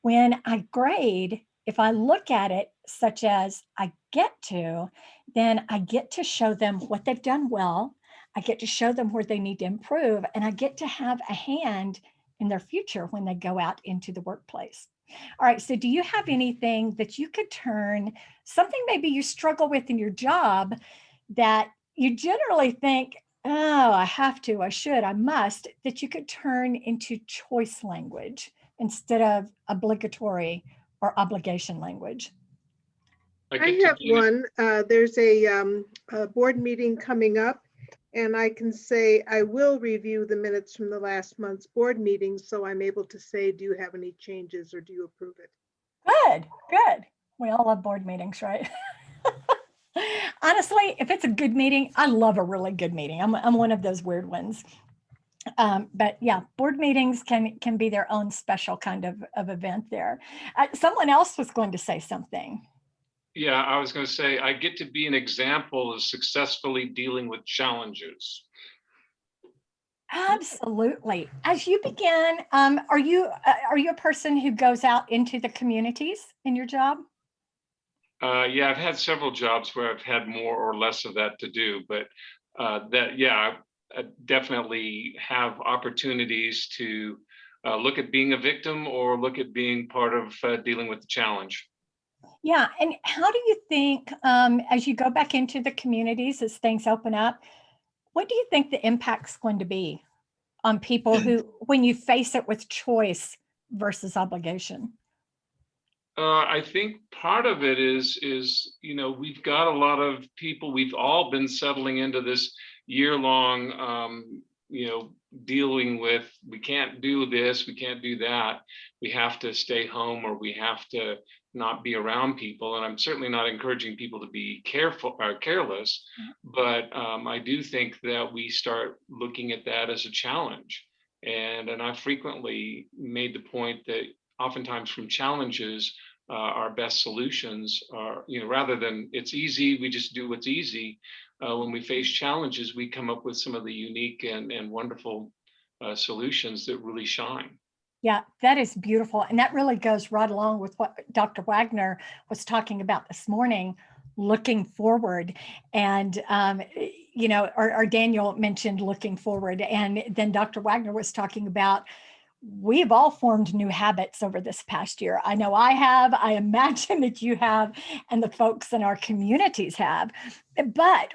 when I grade, if I look at it such as I get to, then I get to show them what they've done well. I get to show them where they need to improve, and I get to have a hand in their future when they go out into the workplace. All right, so do you have anything that you could turn, something maybe you struggle with in your job that you generally think, oh, I have to, I should, I must, that you could turn into choice language instead of obligatory or obligation language? I I get to have be an- one. There's a board meeting coming up, and I can say I will review the minutes from the last month's board meeting, so I'm able to say, do you have any changes or do you approve it? Good, good. We all love board meetings, right? Honestly, if it's a good meeting, I love a really good meeting. I'm one of those weird ones. But yeah, board meetings can be their own special kind of event there. Someone else was going to say something. Yeah, I was going to say, I get to be an example of successfully dealing with challenges. Absolutely. As you begin, are you a person who goes out into the communities in your job? Yeah, I've had several jobs where I've had more or less of that to do, but I definitely have opportunities to look at being a victim or look at being part of dealing with the challenge. Yeah. And how do you think, as you go back into the communities, as things open up, what do you think the impact's going to be on people who, when you face it with choice versus obligation? I think part of it is we've got a lot of people. We've all been settling into this year-long, dealing with, we can't do this, we can't do that. We have to stay home or we have to not be around people. And I'm certainly not encouraging people to be careful or careless, but I do think that we start looking at that as a challenge. And I frequently made the point that oftentimes from challenges, our best solutions are, rather than it's easy, we just do what's easy. When we face challenges, we come up with some of the unique and wonderful solutions that really shine. Yeah, that is beautiful. And that really goes right along with what Dr. Wagner was talking about this morning, looking forward. And, or Daniel mentioned looking forward. And then Dr. Wagner was talking about, we've all formed new habits over this past year. I know I have, I imagine that you have, and the folks in our communities have. But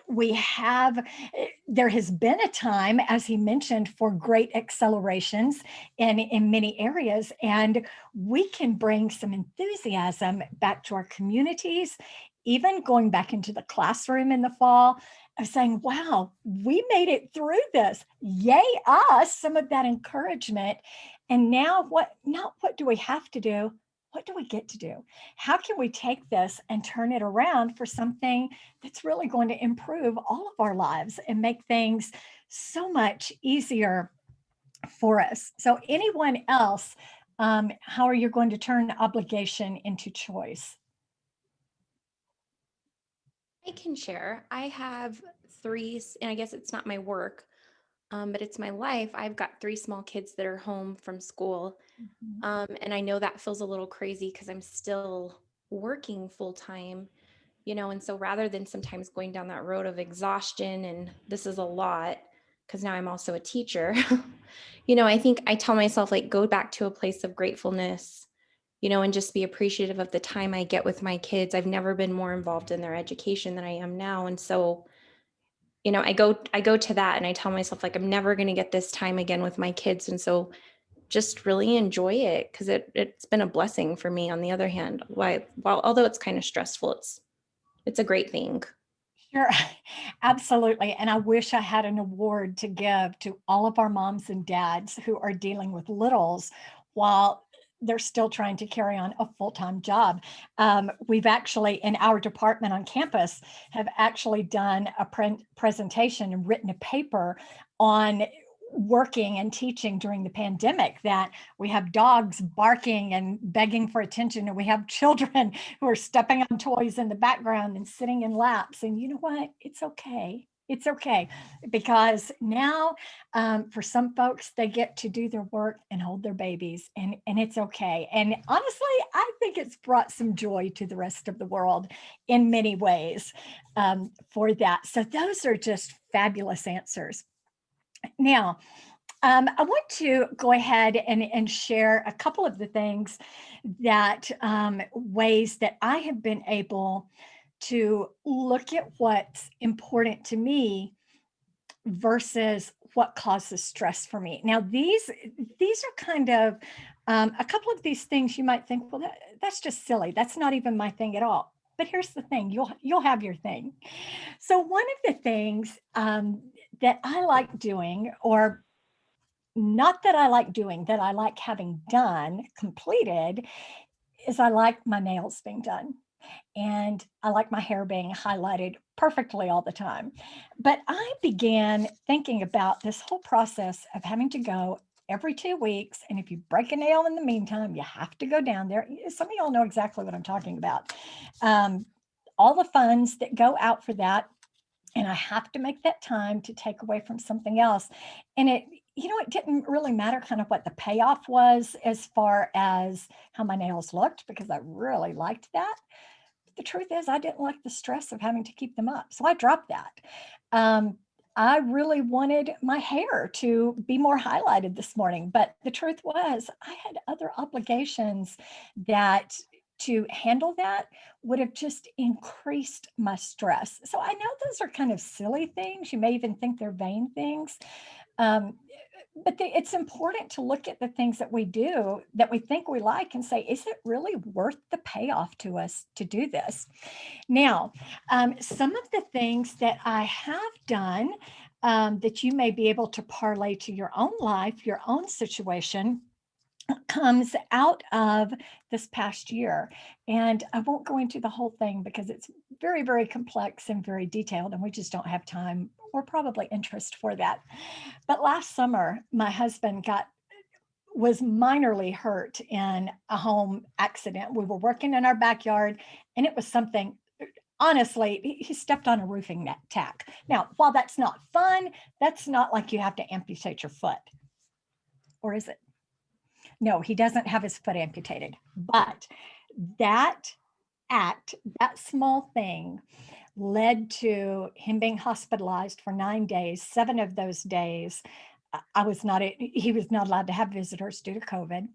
there has been a time, as he mentioned, for great accelerations in many areas. And we can bring some enthusiasm back to our communities, even going back into the classroom in the fall, of saying, wow, we made it through this. Yay, us, some of that encouragement. And now what do we have to do? What do we get to do? How can we take this and turn it around for something that's really going to improve all of our lives and make things so much easier for us? So anyone else, how are you going to turn obligation into choice? I can share. I have three, and I guess it's not my work, but it's my life. I've got three small kids that are home from school. And I know that feels a little crazy because I'm still working full time, and so rather than sometimes going down that road of exhaustion, and this is a lot, because now I'm also a teacher, I think I tell myself, like, go back to a place of gratefulness, and just be appreciative of the time I get with my kids. I've never been more involved in their education than I am now. And so, I go to that and I tell myself, like, I'm never going to get this time again with my kids. And so just really enjoy it, because it's been a blessing for me. On the other hand, while although it's kind of stressful, it's a great thing. Sure, absolutely. And I wish I had an award to give to all of our moms and dads who are dealing with littles while they're still trying to carry on a full-time job. We've actually, in our department on campus, have actually done a presentation and written a paper on working and teaching during the pandemic, that we have dogs barking and begging for attention, and we have children who are stepping on toys in the background and sitting in laps. And you know what? It's okay. It's okay, because now for some folks, they get to do their work and hold their babies, and it's okay. And honestly, I think it's brought some joy to the rest of the world in many ways for that. So those are just fabulous answers. Now, I want to go ahead and share a couple of the things that ways that I have been able to look at what's important to me versus what causes stress for me. Now, these are kind of a couple of these things you might think, well, that's just silly. That's not even my thing at all. But here's the thing, you'll have your thing. So one of the things that I like doing, or not that I like doing, that I like having done, completed, is I like my nails being done. And I like my hair being highlighted perfectly all the time. But I began thinking about this whole process of having to go every 2 weeks. And if you break a nail in the meantime, you have to go down there. Some of y'all know exactly what I'm talking about. All the funds that go out for that. And I have to make that time to take away from something else. And it didn't really matter kind of what the payoff was as far as how my nails looked, because I really liked that. The truth is, I didn't like the stress of having to keep them up. So I dropped that. I really wanted my hair to be more highlighted this morning. But the truth was, I had other obligations that to handle that would have just increased my stress. So I know those are kind of silly things. You may even think they're vain things. But it's important to look at the things that we do that we think we like and say, is it really worth the payoff to us to do this? Now, some of the things that I have done that you may be able to parlay to your own life, your own situation, comes out of this past year. And I won't go into the whole thing because it's very, very complex and very detailed, and we just don't have time or probably interest for that. But last summer, my husband was minorly hurt in a home accident. We were working in our backyard, and it was something, honestly, he stepped on a roofing tack. Now, while that's not fun, that's not like you have to amputate your foot. Or is it? No, he doesn't have his foot amputated, but that act, that small thing, led to him being hospitalized for 9 days. 7 of those days, he was not allowed to have visitors due to COVID.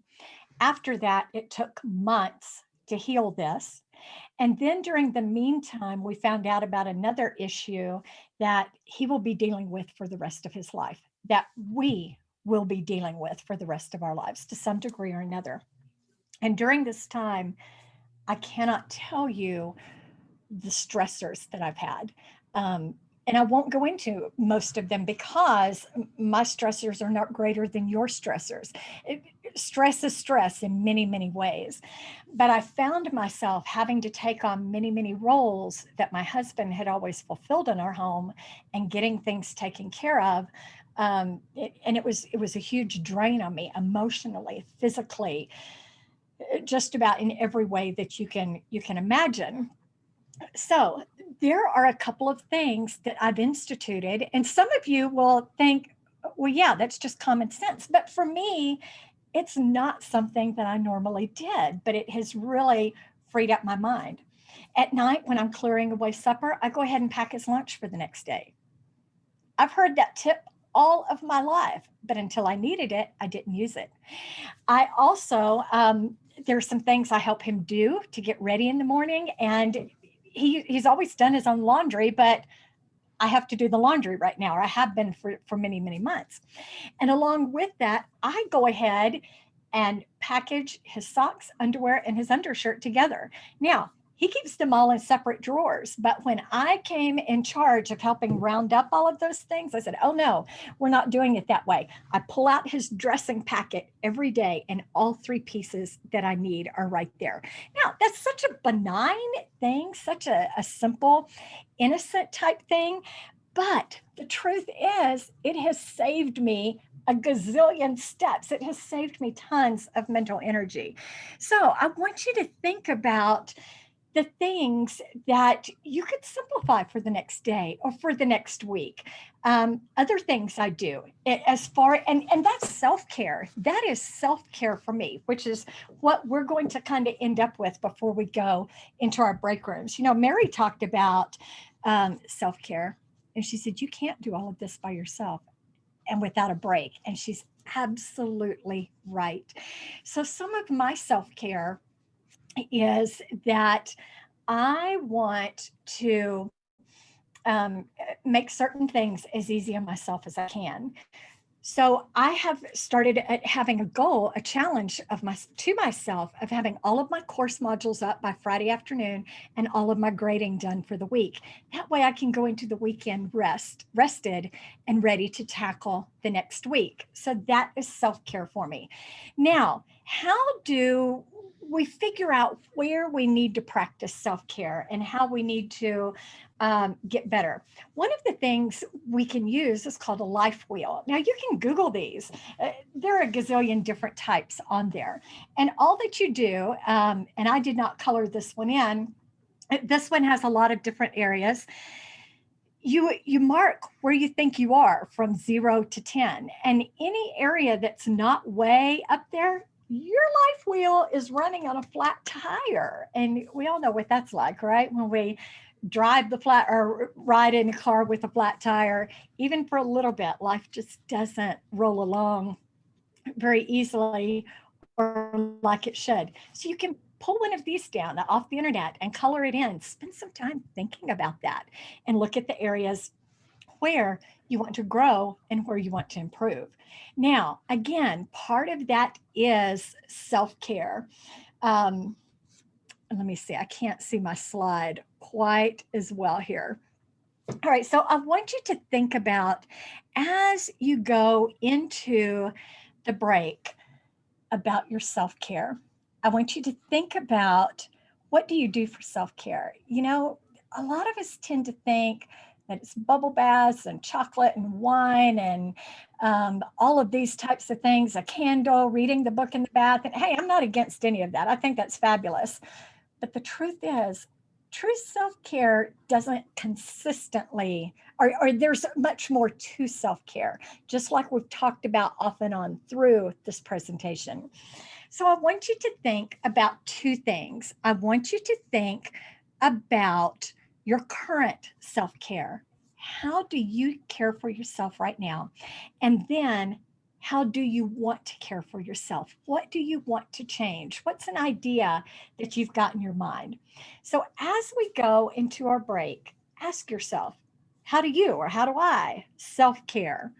After that, it took months to heal this. And then during the meantime, we found out about another issue that he will be dealing with for the rest of his life, that we will be dealing with for the rest of our lives to some degree or another. And during this time, I cannot tell you the stressors that I've had. And I won't go into most of them because my stressors are not greater than your stressors. Stress is stress in many, many ways. But I found myself having to take on many, many roles that my husband had always fulfilled in our home and getting things taken care of. And it was a huge drain on me emotionally, physically, just about in every way that you can imagine. So there are a couple of things that I've instituted, and some of you will think, well, yeah, that's just common sense. But for me, it's not something that I normally did, but it has really freed up my mind. At night, when I'm clearing away supper, I go ahead and pack his lunch for the next day. I've heard that tip all of my life, but until I needed it, I didn't use it. I also, there's some things I help him do to get ready in the morning, and he's always done his own laundry, but I have to do the laundry right now, or I have been for many, many months. And along with that, I go ahead and package his socks, underwear, and his undershirt together. Now, he keeps them all in separate drawers. But when I came in charge of helping round up all of those things, I said, oh no, we're not doing it that way. I pull out his dressing packet every day, and all 3 pieces that I need are right there. Now, that's such a benign thing, such a simple, innocent type thing. But the truth is, it has saved me a gazillion steps. It has saved me tons of mental energy. So I want you to think about the things that you could simplify for the next day or for the next week. Other things I do as far, and that's self-care. That is self-care for me, which is what we're going to kind of end up with before we go into our break rooms. You know, Mary talked about self-care, and she said, you can't do all of this by yourself and without a break. And she's absolutely right. So some of my self-care is that I want to make certain things as easy on myself as I can. So I have started at having a goal, a challenge to myself of having all of my course modules up by Friday afternoon and all of my grading done for the week. That way I can go into the weekend rested and ready to tackle the next week. So that is self-care for me. Now, how do we figure out where we need to practice self-care and how we need to get better? One of the things we can use is called a life wheel. Now you can Google these. There are a gazillion different types on there. And all that you do, and I did not color this one in, this one has a lot of different areas. You mark where you think you are from 0 to 10. And any area that's not way up there, your life wheel is running on a flat tire. And we all know what that's like, right? When we drive the flat or ride in a car with a flat tire, even for a little bit, life just doesn't roll along very easily or like it should. So you can pull one of these down off the internet and color it in. Spend some time thinking about that and look at the areas where you want to grow and where you want to improve. Now, again, part of that is self-care. Let me see, I can't see my slide quite as well here. All right, so I want you to think about, as you go into the break, about your self-care. I want you to think about, what do you do for self-care? You know, a lot of us tend to think that it's bubble baths and chocolate and wine and all of these types of things, a candle, reading the book in the bath. And hey, I'm not against any of that. I think that's fabulous. But the truth is, true self-care doesn't consistently, or there's much more to self-care, just like we've talked about off and on through this presentation. So I want you to think about two things. I want you to think about your current self-care. How do you care for yourself right now? And then, how do you want to care for yourself? What do you want to change? What's an idea that you've got in your mind? So as we go into our break, ask yourself, how do you, or how do I self-care?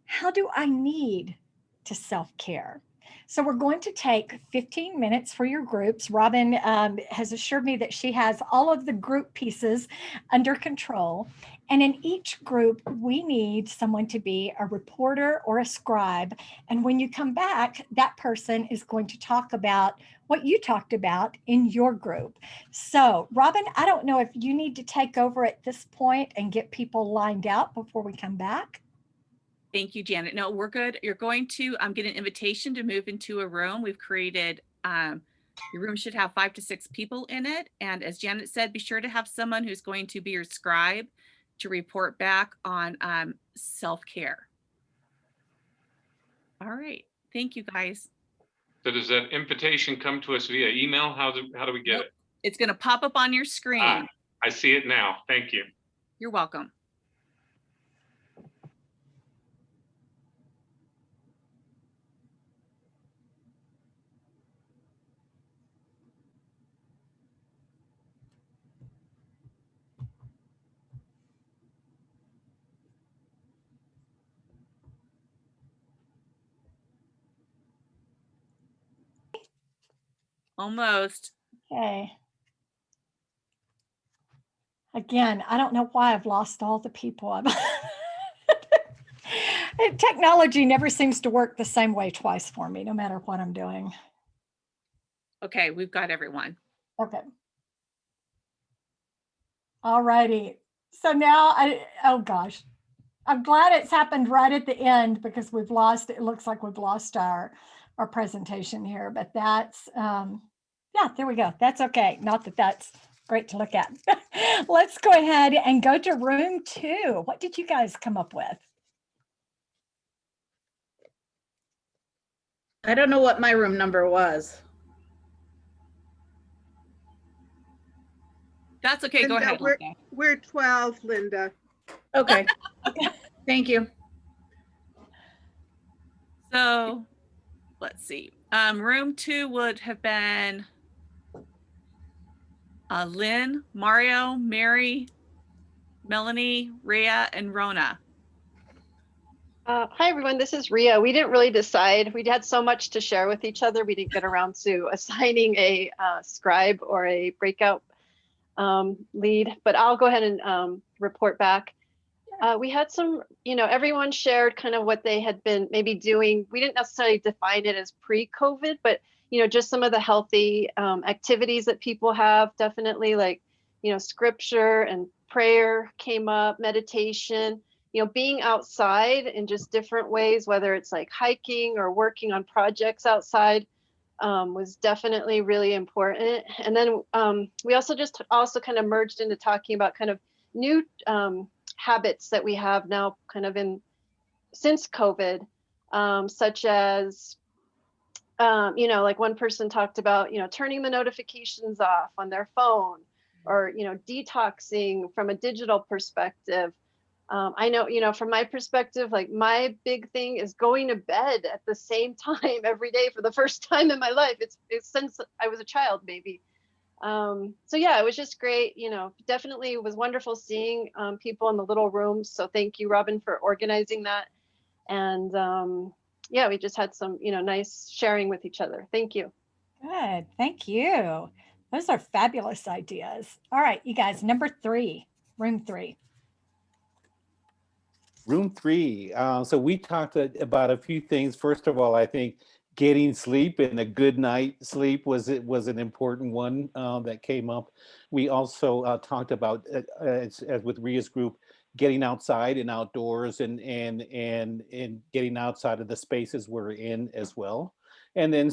How do I need to self-care? So we're going to take 15 minutes for your groups. Robin has assured me that she has all of the group pieces under control. And in each group, we need someone to be a reporter or a scribe. And when you come back, that person is going to talk about what you talked about in your group. So Robin, I don't know if you need to take over at this point and get people lined out before we come back. Thank you, Janet. No, we're good. You're going to get an invitation to move into a room. We've created, your room should have 5 to 6 people in it. And as Janet said, be sure to have someone who's going to be your scribe to report back on self-care. All right. Thank you, guys. So does that invitation come to us via email? How do we get it? It's going to pop up on your screen. I see it now. Thank you. You're welcome. Almost. Okay. Again, I don't know why I've lost all the people. Technology never seems to work the same way twice for me, no matter what I'm doing. Okay, we've got everyone. Okay. All righty. So now oh gosh, I'm glad it's happened right at the end, because we've lost, it looks like we've lost our presentation here, but that's, yeah, there we go. That's okay. Not that that's great to look at. Let's go ahead and go to room 2. What did you guys come up with? I don't know what my room number was. That's okay. Go Linda, ahead. Linda. We're 12, Linda. Okay. Thank you. So let's see. Room 2 would have been Lynn, Mario, Mary, Melanie, Rhea, and Rona. Hi, everyone. This is Ria. We didn't really decide. We had so much to share with each other. We didn't get around to assigning a scribe or a breakout lead, but I'll go ahead and report back. We had some, everyone shared kind of what they had been maybe doing. We didn't necessarily define it as pre-COVID, but, just some of the healthy activities that people have, definitely like, scripture and prayer came up, meditation, being outside in just different ways, whether it's like hiking or working on projects outside, was definitely really important. And then we also kind of merged into talking about kind of new habits that we have now kind of since COVID, such as, like one person talked about, turning the notifications off on their phone, or, detoxing from a digital perspective. I know, from my perspective, like my big thing is going to bed at the same time every day for the first time in my life. It's since I was a child, maybe. So yeah, it was just great. Definitely was wonderful seeing people in the little rooms. So thank you, Robin, for organizing that. And yeah, we just had some, nice sharing with each other. Thank you. Good. Thank you. Those are fabulous ideas. All right, you guys, number 3, room 3. Room 3. So we talked about a few things. First of all, I think getting sleep and a good night sleep was an important one that came up. We also talked about, as with Ria's group, getting outside and outdoors and getting outside of the spaces we're in as well. And then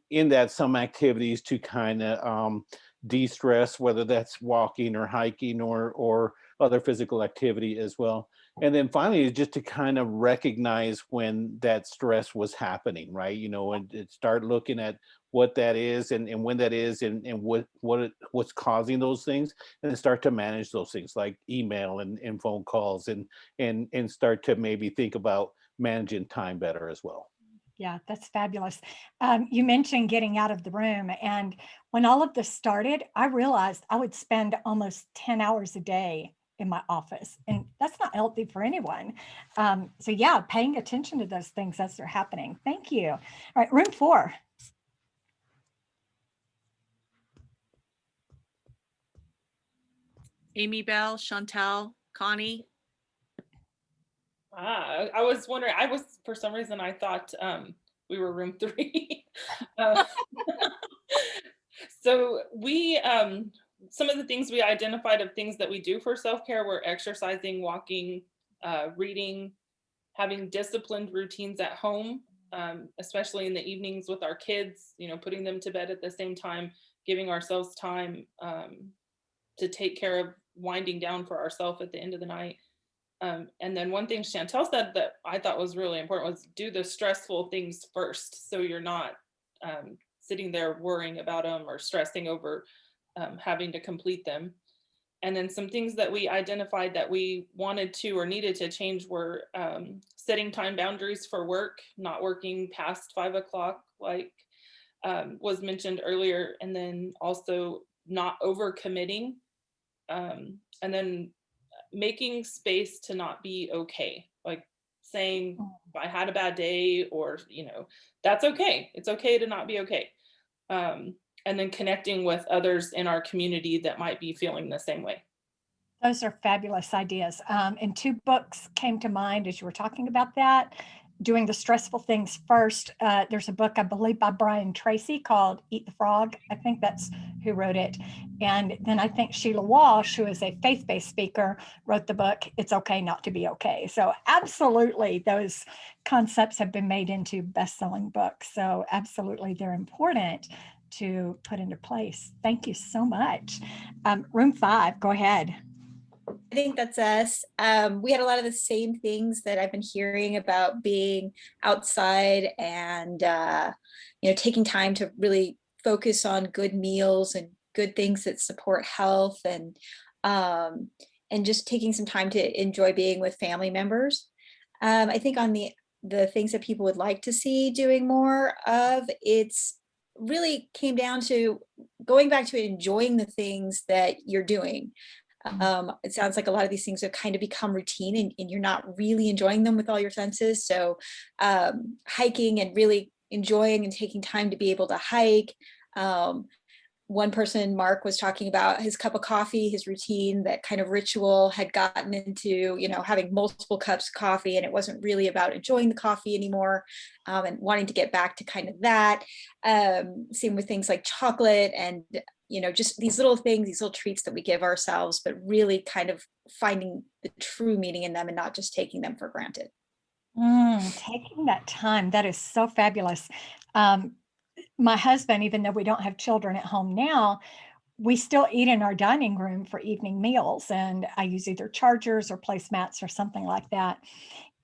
in that, some activities to kind of de-stress, whether that's walking or hiking or other physical activity as well. And then finally, just to kind of recognize when that stress was happening, right? And start looking at what that is and when that is and what's causing those things, and then start to manage those things like email and phone calls and start to maybe think about managing time better as well. Yeah, that's fabulous. You mentioned getting out of the room. And when all of this started, I realized I would spend almost 10 hours a day in my office, and that's not healthy for anyone. So yeah, paying attention to those things as they're happening. Thank you. All right, room 4. Amy Bell, Chantel, Connie. I was wondering, for some reason, I thought we were room 3. So we, some of the things we identified of things that we do for self-care were exercising, walking, reading, having disciplined routines at home, especially in the evenings with our kids, putting them to bed at the same time, giving ourselves time to take care of winding down for ourselves at the end of the night. And then one thing Chantel said that I thought was really important was do the stressful things first. So you're not sitting there worrying about them or stressing over having to complete them. And then some things that we identified that we wanted to or needed to change were setting time boundaries for work, not working past 5 o'clock, like was mentioned earlier, and then also not overcommitting, and then making space to not be okay, like saying I had a bad day, or that's okay. It's okay to not be okay. And then connecting with others in our community that might be feeling the same way. Those are fabulous ideas. And 2 books came to mind as you were talking about that. Doing the stressful things first. There's a book, I believe, by Brian Tracy called Eat the Frog. I think that's who wrote it. And then I think Sheila Walsh, who is a faith-based speaker, wrote the book, It's Okay Not to Be Okay. So absolutely, those concepts have been made into best-selling books. So absolutely, they're important to put into place. Thank you so much. Room 5, go ahead. I think that's us. We had a lot of the same things that I've been hearing about being outside and, taking time to really focus on good meals and good things that support health, and just taking some time to enjoy being with family members. I think on the things that people would like to see doing more of, it's really came down to going back to enjoying the things that you're doing. It sounds like a lot of these things have kind of become routine and you're not really enjoying them with all your senses. So hiking and really enjoying and taking time to be able to hike. One person, Mark, was talking about his cup of coffee, his routine, that kind of ritual had gotten into, having multiple cups of coffee, and it wasn't really about enjoying the coffee anymore, and wanting to get back to kind of that. Same with things like chocolate and, just these little things, these little treats that we give ourselves, but really kind of finding the true meaning in them and not just taking them for granted. Taking that time, that is so fabulous. My husband, even though we don't have children at home now, we still eat in our dining room for evening meals. And I use either chargers or placemats or something like that.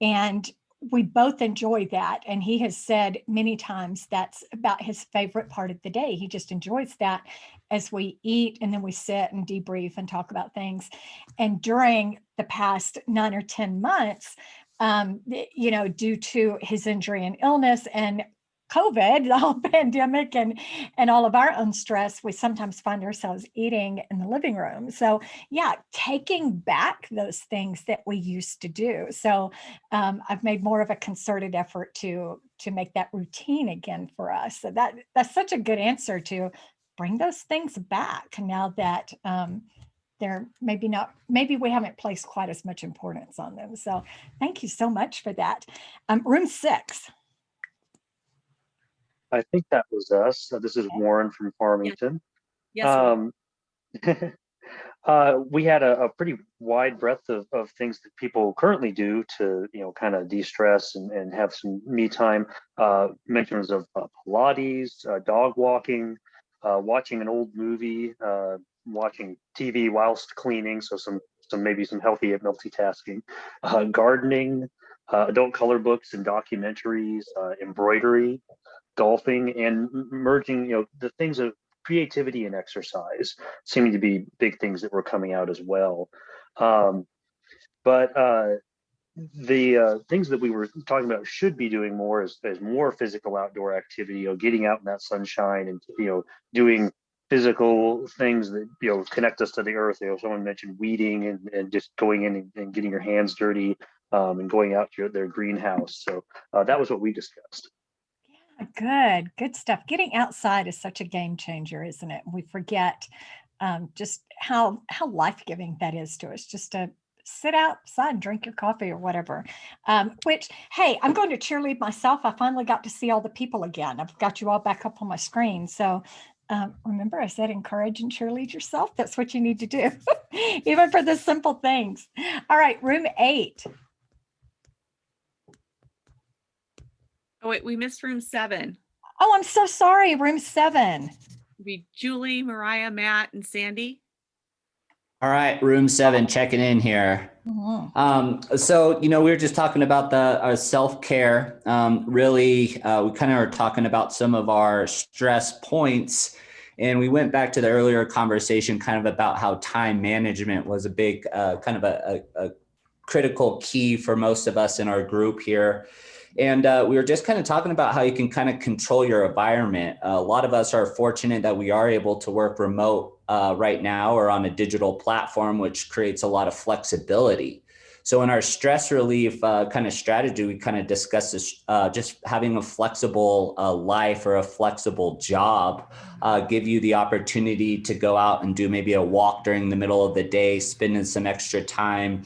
And we both enjoy that. And he has said many times that's about his favorite part of the day. He just enjoys that as we eat and then we sit and debrief and talk about things. And during the past 9 or 10 months, due to his injury and illness and COVID, the whole pandemic and all of our own stress, we sometimes find ourselves eating in the living room. So yeah, taking back those things that we used to do. So I've made more of a concerted effort to make that routine again for us. So that's such a good answer, to bring those things back now that they're maybe we haven't placed quite as much importance on them. So thank you so much for that. Room 6. I think that was us. This is Warren from Farmington. Yes. We had a pretty wide breadth of things that people currently do to, kind of de-stress and have some me time. Mentions of Pilates, dog walking, watching an old movie, watching TV whilst cleaning. So maybe some healthy multitasking, gardening, adult color books and documentaries, embroidery, golfing, and merging, the things of creativity and exercise seeming to be big things that were coming out as well. But the things that we were talking about should be doing more is more physical outdoor activity, getting out in that sunshine and, doing physical things that, connect us to the earth. Someone mentioned weeding and just going in and getting your hands dirty, and going out to their greenhouse. So that was what we discussed. Good stuff. Getting outside is such a game changer, isn't it? We forget just how life-giving that is to us, just to sit outside and drink your coffee or whatever. Which, hey, I'm going to cheerlead myself. I finally got to see all the people again. I've got you all back up on my screen. So remember, I said encourage and cheerlead yourself. That's what you need to do, even for the simple things. All right, room 8. Oh, wait, we missed room 7. Oh, I'm so sorry. Room 7. It'd be Julie, Mariah, Matt, and Sandy. All right, room 7, checking in here. So, we were just talking about our self-care. Really, we kind of are talking about some of our stress points. And we went back to the earlier conversation kind of about how time management was a big kind of a critical key for most of us in our group here. And we were just kind of talking about how you can kind of control your environment. A lot of us are fortunate that we are able to work remote right now or on a digital platform, which creates a lot of flexibility. So in our stress relief kind of strategy, we kind of discussed this, just having a flexible life or a flexible job, give you the opportunity to go out and do maybe a walk during the middle of the day, spending some extra time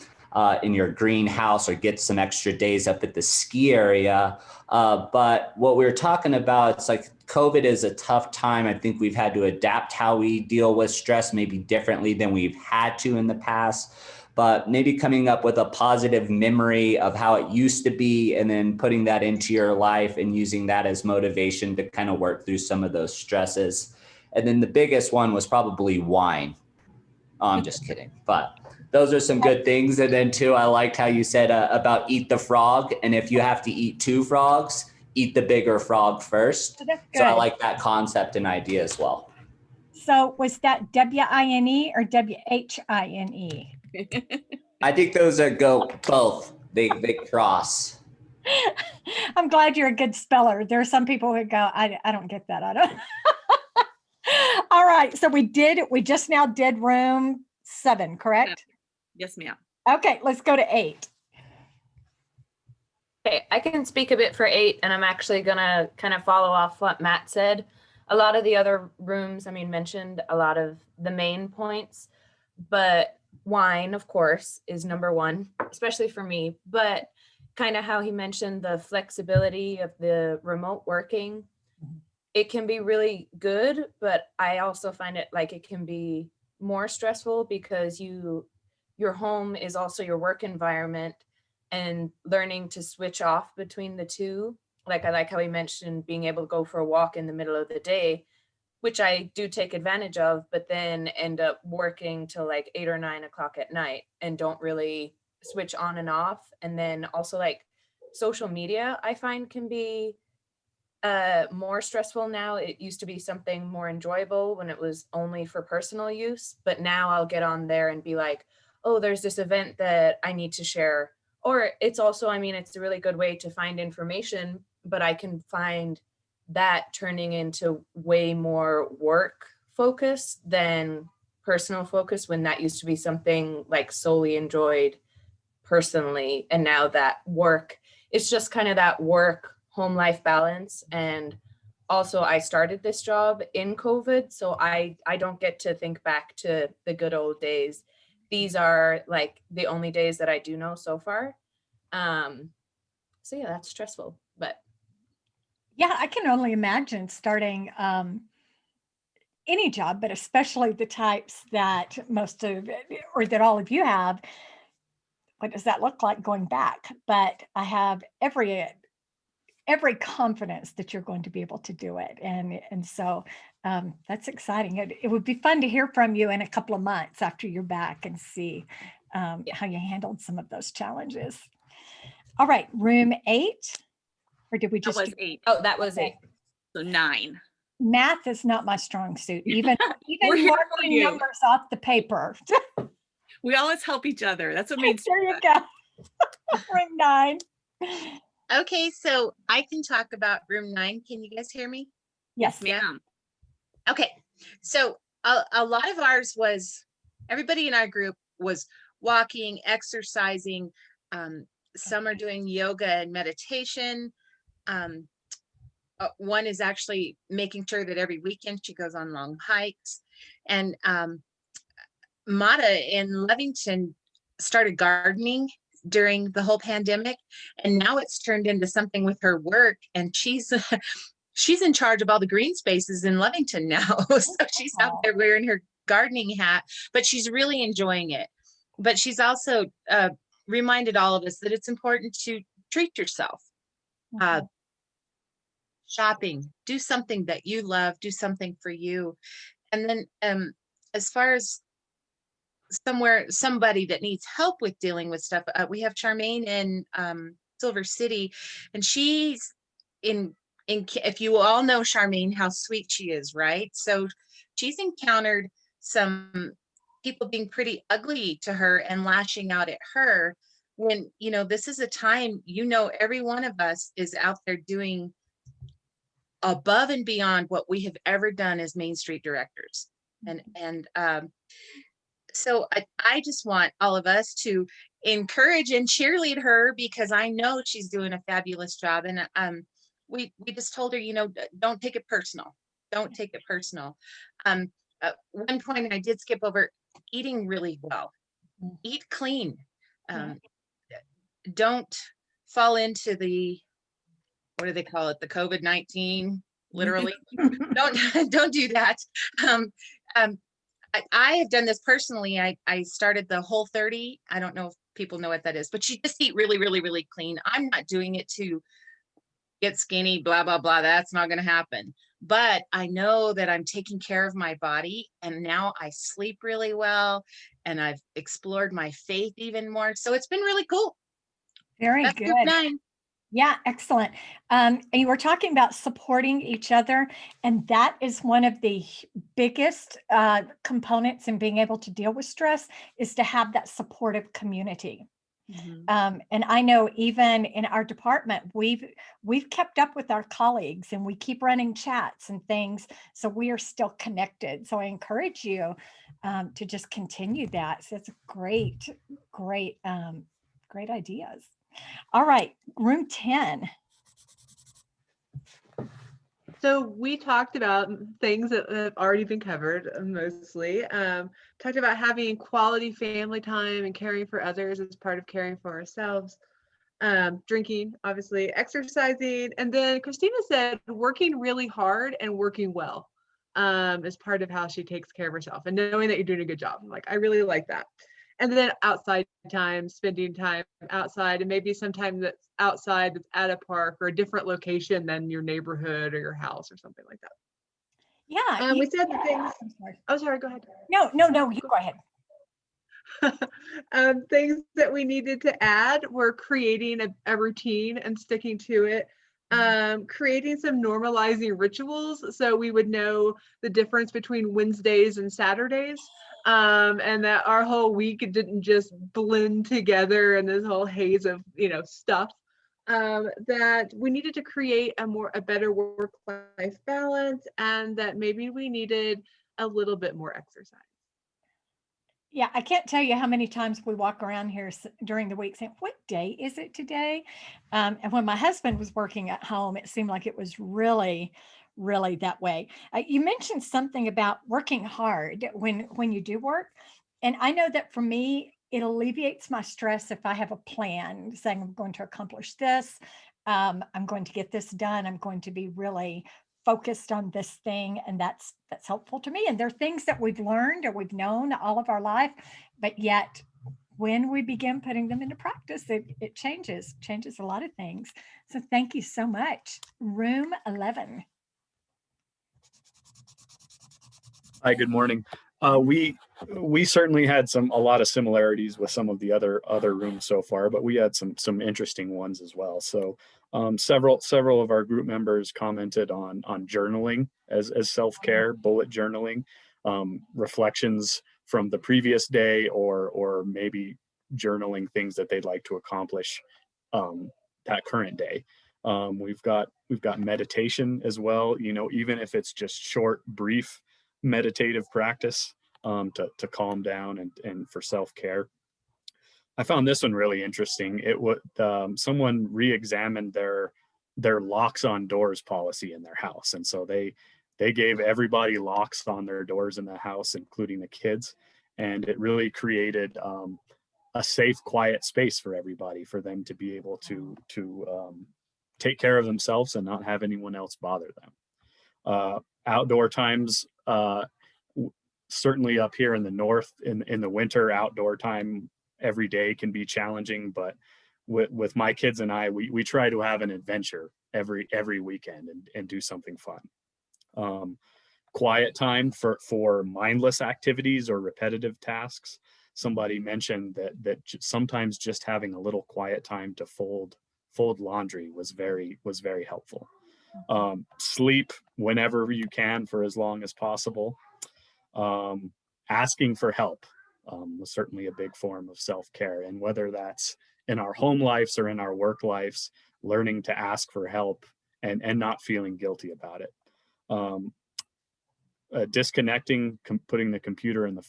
in your greenhouse, or get some extra days up at the ski area. But what we were talking about, it's like COVID is a tough time. I think we've had to adapt how we deal with stress maybe differently than we've had to in the past, but maybe coming up with a positive memory of how it used to be and then putting that into your life and using that as motivation to kind of work through some of those stresses. And then the biggest one was probably wine. Oh, I'm just kidding. But those are some good things. And then too, I liked how you said about eat the frog. And if you have to eat 2 frogs, eat the bigger frog first. Oh, that's good. So I like that concept and idea as well. So was that W-I-N-E or W-H-I-N-E? I think those are go both. They cross. I'm glad you're a good speller. There are some people who go, I don't get that. I don't. All right. So we just now did room 7, correct? Yes, ma'am. Okay, let's go to 8. Okay, I can speak a bit for 8, and I'm actually gonna kind of follow off what Matt said. A lot of the other rooms, I mean, mentioned a lot of the main points, but wine, of course, is number 1, especially for me. But kind of how he mentioned the flexibility of the remote working, it can be really good, but I also find it like it can be more stressful because your home is also your work environment, and learning to switch off between the two. Like I like how he mentioned being able to go for a walk in the middle of the day, which I do take advantage of, but then end up working till like 8 or 9 o'clock at night and don't really switch on and off. And then also like social media, I find can be more stressful now. It used to be something more enjoyable when it was only for personal use, but now I'll get on there and be like, oh, there's this event that I need to share. Or it's also, I mean, it's a really good way to find information, but I can find that turning into way more work focus than personal focus, when that used to be something like solely enjoyed personally. And now that work, it's just kind of that work home life balance. And also I started this job in COVID, so I don't get to think back to the good old days. These are like the only days that I do know so far. So yeah, that's stressful, but Yeah, I can only imagine starting any job, but especially the types that most of, or that all of you have. What does that look like going back? But I have every confidence that you're going to be able to do it. And so that's exciting. It would be fun to hear from you in a couple of months after you're back and see how you handled some of those challenges. All right, room 8, or did we just? That was 8. Oh, that was 8. So 9. Math is not my strong suit, even We're here for marking you. numbers off the paper. We always help each other. That's what means. There you go. Room 9. Okay, so I can talk about room 9. Can you guys hear me? Yes, ma'am. Okay, so a lot of ours was, everybody in our group was walking, exercising. Some are doing yoga and meditation. One is actually making sure that every weekend she goes on long hikes. And Mata in Lovington started gardening during the whole pandemic, and now it's turned into something with her work, and she's in charge of all the green spaces in Lovington now. So she's out there wearing her gardening hat, but she's really enjoying it. But she's also reminded all of us that it's important to treat yourself. Shopping, do something that you love, do something for you. And then as far as somebody that needs help with dealing with stuff, we have Charmaine in Silver City, and she's in if you all know Charmaine, how sweet she is, right? So she's encountered some people being pretty ugly to her and lashing out at her, when this is a time, every one of us is out there doing above and beyond what we have ever done as Main Street directors. And so I just want all of us to encourage and cheerlead her, because I know she's doing a fabulous job. And we just told her, don't take it personal. Don't take it personal. One point I did skip over, eating really well. Eat clean. Don't fall into the, what do they call it? The COVID-19, literally. don't do that. I have done this personally. I started the Whole30. I don't know if people know what that is, but you just eat really, really, really clean. I'm not doing it to get skinny, blah, blah, blah. That's not going to happen. But I know that I'm taking care of my body, and now I sleep really well, and I've explored my faith even more. So it's been really cool. Very That's good. group 9. Yeah, excellent. And you were talking about supporting each other, and that is one of the biggest components in being able to deal with stress, is to have that supportive community. And I know even in our department, we've kept up with our colleagues and we keep running chats and things. So we are still connected. So I encourage you to just continue that. So it's great, great ideas. All right, room 10. So we talked about things that have already been covered mostly. Talked about having quality family time and caring for others as part of caring for ourselves. Drinking, obviously, exercising. And then Christina said working really hard and working well as part of how she takes care of herself and knowing that you're doing a good job. Like, I really like that. And then outside time, spending time outside, and maybe sometime that's outside, that's at a park or a different location than your neighborhood or your house or something like that. Yeah. We said the things. Oh, sorry, go ahead. No, you go ahead. Things that we needed to add were creating a routine and sticking to it. Creating some normalizing rituals so we would know the difference between Wednesdays and Saturdays. And that our whole week didn't just blend together in this whole haze of, stuff. That we needed to create a better work-life balance, and that maybe we needed a little bit more exercise. Yeah, I can't tell you how many times we walk around here during the week saying, what day is it today? And when my husband was working at home, it seemed like it was really, really that way. You mentioned something about working hard when you do work. And I know that for me, it alleviates my stress if I have a plan saying I'm going to accomplish this. I'm going to get this done. I'm going to be really focused on this thing, and that's helpful to me. And there are things that we've learned or we've known all of our life, but yet when we begin putting them into practice, it changes a lot of things. So thank you so much. Room 11. Hi, good morning. We certainly had a lot of similarities with some of the other rooms so far, but we had some interesting ones as well. So several of our group members commented on journaling as self-care, bullet journaling, reflections from the previous day, or maybe journaling things that they'd like to accomplish that current day. We've got meditation as well, even if it's just short, brief meditative practice to calm down and for self-care. I found this one really interesting. It was someone re-examined their locks on doors policy in their house, and so they gave everybody locks on their doors in the house, including the kids, and it really created a safe, quiet space for everybody, for them to be able to take care of themselves and not have anyone else bother them. Outdoor times, certainly up here in the north, in the winter, outdoor time every day can be challenging, but with my kids and I, we try to have an adventure every weekend and do something fun. Quiet time for mindless activities or repetitive tasks. Somebody mentioned that sometimes just having a little quiet time to fold laundry was very helpful. Sleep whenever you can for as long as possible. Asking for help was certainly a big form of self-care, and whether that's in our home lives or in our work lives, learning to ask for help and not feeling guilty about it. Disconnecting, putting the computer and the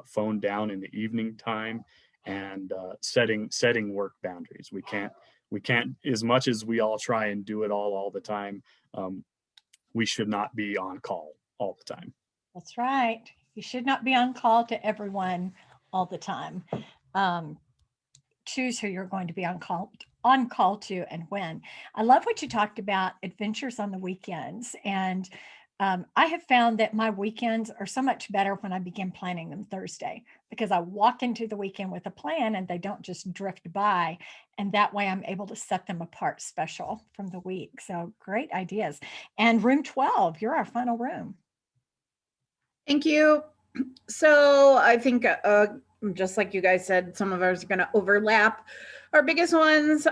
phone down in the evening time, and setting work boundaries. We can't, as much as we all try and do it all the time, we should not be on call all the time. That's right. You should not be on call to everyone all the time. Choose who you're going to be on call to and when. I love what you talked about, adventures on the weekends. And I have found that my weekends are so much better when I begin planning them Thursday, because I walk into the weekend with a plan and they don't just drift by. And that way I'm able to set them apart special from the week. So great ideas. And room 12, you're our final room. Thank you. So I think just like you guys said, some of ours are going to overlap. Our biggest ones,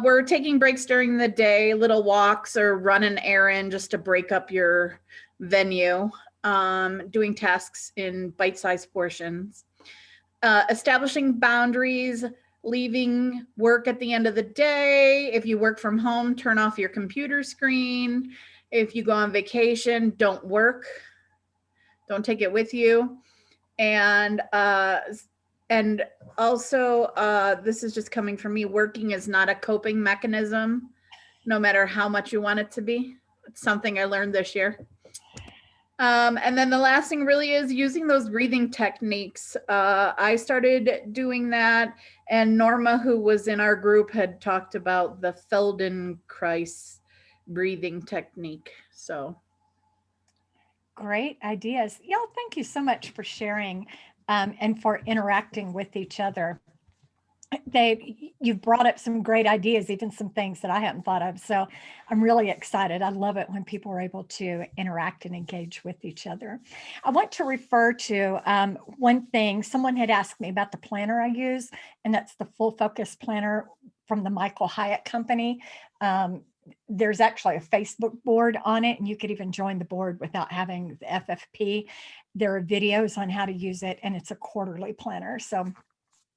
we're taking breaks during the day, little walks or run an errand just to break up your venue, doing tasks in bite-sized portions, establishing boundaries, leaving work at the end of the day. If you work from home, turn off your computer screen. If you go on vacation, don't work. Don't take it with you. And also, this is just coming from me, working is not a coping mechanism, no matter how much you want it to be. It's something I learned this year. And then the last thing really is using those breathing techniques. I started doing that, and Norma, who was in our group, had talked about the Feldenkrais breathing technique. So great ideas. Y'all, thank you so much for sharing and for interacting with each other. You've brought up some great ideas, even some things that I hadn't thought of. So I'm really excited. I love it when people are able to interact and engage with each other. I want to refer to one thing. Someone had asked me about the planner I use, and that's the Full Focus Planner from the Michael Hyatt Company. There's actually a Facebook board on it, and you could even join the board without having the FFP. There are videos on how to use it, and it's a quarterly planner. So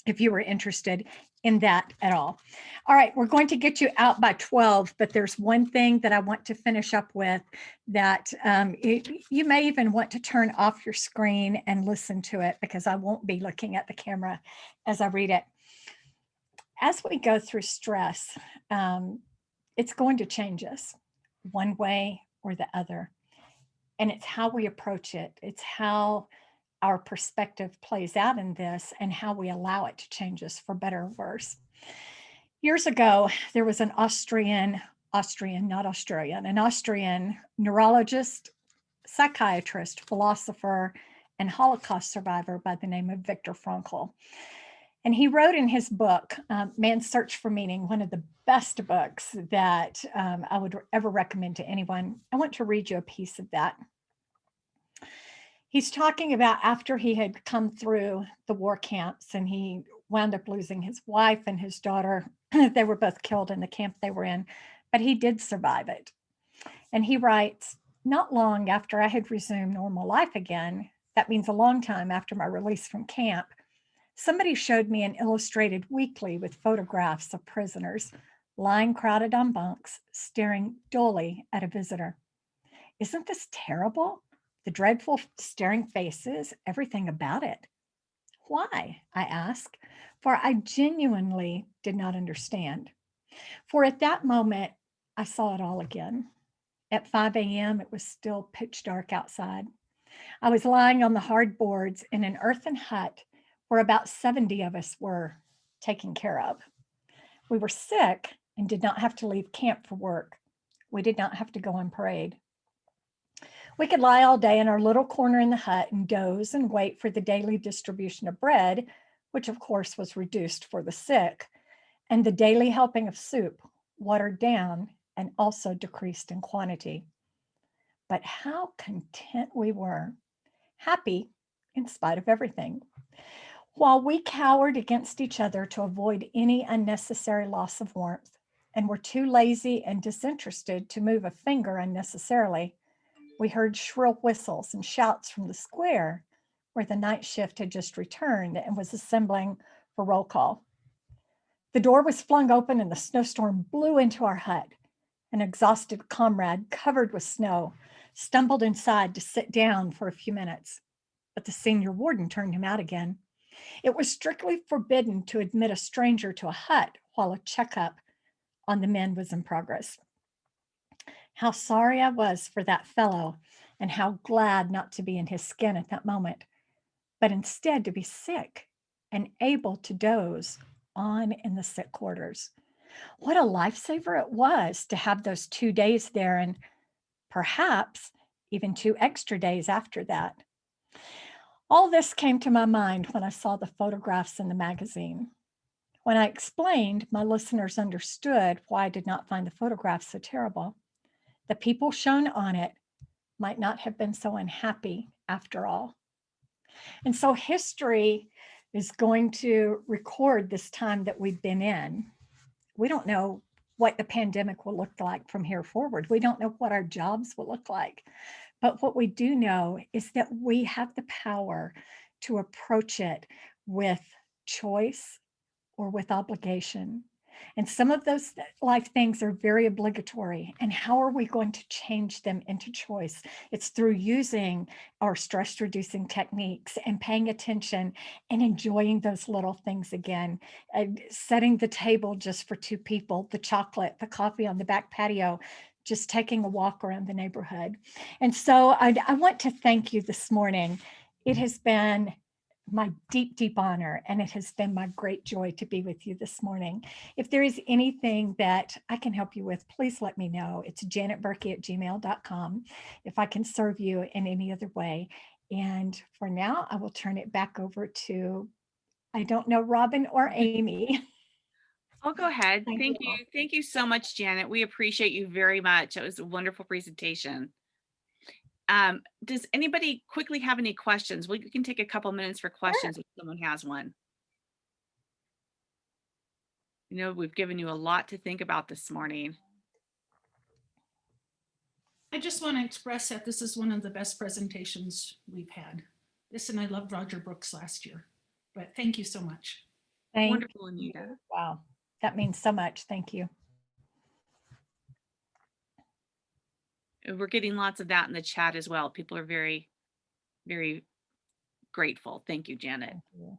if you were interested in that at all. All right, we're going to get you out by 12, but there's one thing that I want to finish up with that you may even want to turn off your screen and listen to it, because I won't be looking at the camera as I read it. As we go through stress, it's going to change us one way or the other. And it's how we approach it. It's how our perspective plays out in this and how we allow it to change us for better or worse. Years ago, there was an Austrian neurologist, psychiatrist, philosopher, and Holocaust survivor by the name of Viktor Frankl. And he wrote in his book, Man's Search for Meaning, one of the best books that I would ever recommend to anyone. I want to read you a piece of that. He's talking about after he had come through the war camps, and he wound up losing his wife and his daughter. They were both killed in the camp they were in, but he did survive it. And he writes, not long after I had resumed normal life again, that means a long time after my release from camp, somebody showed me an illustrated weekly with photographs of prisoners lying crowded on bunks, staring dully at a visitor. Isn't this terrible? The dreadful staring faces, everything about it. Why? I asked, for I genuinely did not understand. For at that moment, I saw it all again. At 5 a.m., it was still pitch dark outside. I was lying on the hard boards in an earthen hut where about 70 of us were taken care of. We were sick and did not have to leave camp for work. We did not have to go on parade. We could lie all day in our little corner in the hut and doze and wait for the daily distribution of bread, which of course was reduced for the sick, and the daily helping of soup, watered down and also decreased in quantity. But how content we were, happy in spite of everything. While we cowered against each other to avoid any unnecessary loss of warmth, and were too lazy and disinterested to move a finger unnecessarily, we heard shrill whistles and shouts from the square where the night shift had just returned and was assembling for roll call. The door was flung open and the snowstorm blew into our hut. An exhausted comrade covered with snow stumbled inside to sit down for a few minutes, but the senior warden turned him out again. It was strictly forbidden to admit a stranger to a hut while a checkup on the men was in progress. How sorry I was for that fellow, and how glad not to be in his skin at that moment, but instead to be sick and able to doze on in the sick quarters. What a lifesaver it was to have those 2 days there, and perhaps even 2 extra days after that. All this came to my mind when I saw the photographs in the magazine. When I explained, my listeners understood why I did not find the photographs so terrible. The people shown on it might not have been so unhappy after all. And so history is going to record this time that we've been in. We don't know what the pandemic will look like from here forward. We don't know what our jobs will look like. But what we do know is that we have the power to approach it with choice, or with obligation. And some of those life things are very obligatory. And how are we going to change them into choice? It's through using our stress reducing techniques and paying attention and enjoying those little things again. Setting the table just for 2 people, the chocolate, the coffee on the back patio, just taking a walk around the neighborhood. And so I want to thank you this morning. It has been my deep, deep honor, and it has been my great joy to be with you this morning. If there is anything that I can help you with, please let me know. It's janetbirkey@gmail.com if I can serve you in any other way. And for now, I will turn it back over to, I don't know, Robin or Amy. I'll go ahead. Thank Thank you all. you. Thank you so much, Janet. We appreciate you very much. It was a wonderful presentation. Does anybody quickly have any questions? We can take a couple minutes for questions if someone has one. You know, we've given you a lot to think about this morning. I just want to express that this is one of the best presentations we've had. This, and I loved Roger Brooks last year, but thank you so much. Wonderful, Anita. Wow, that means so much. Thank you. We're getting lots of that in the chat as well. People are very, very grateful. Thank you, Janet. Thank you.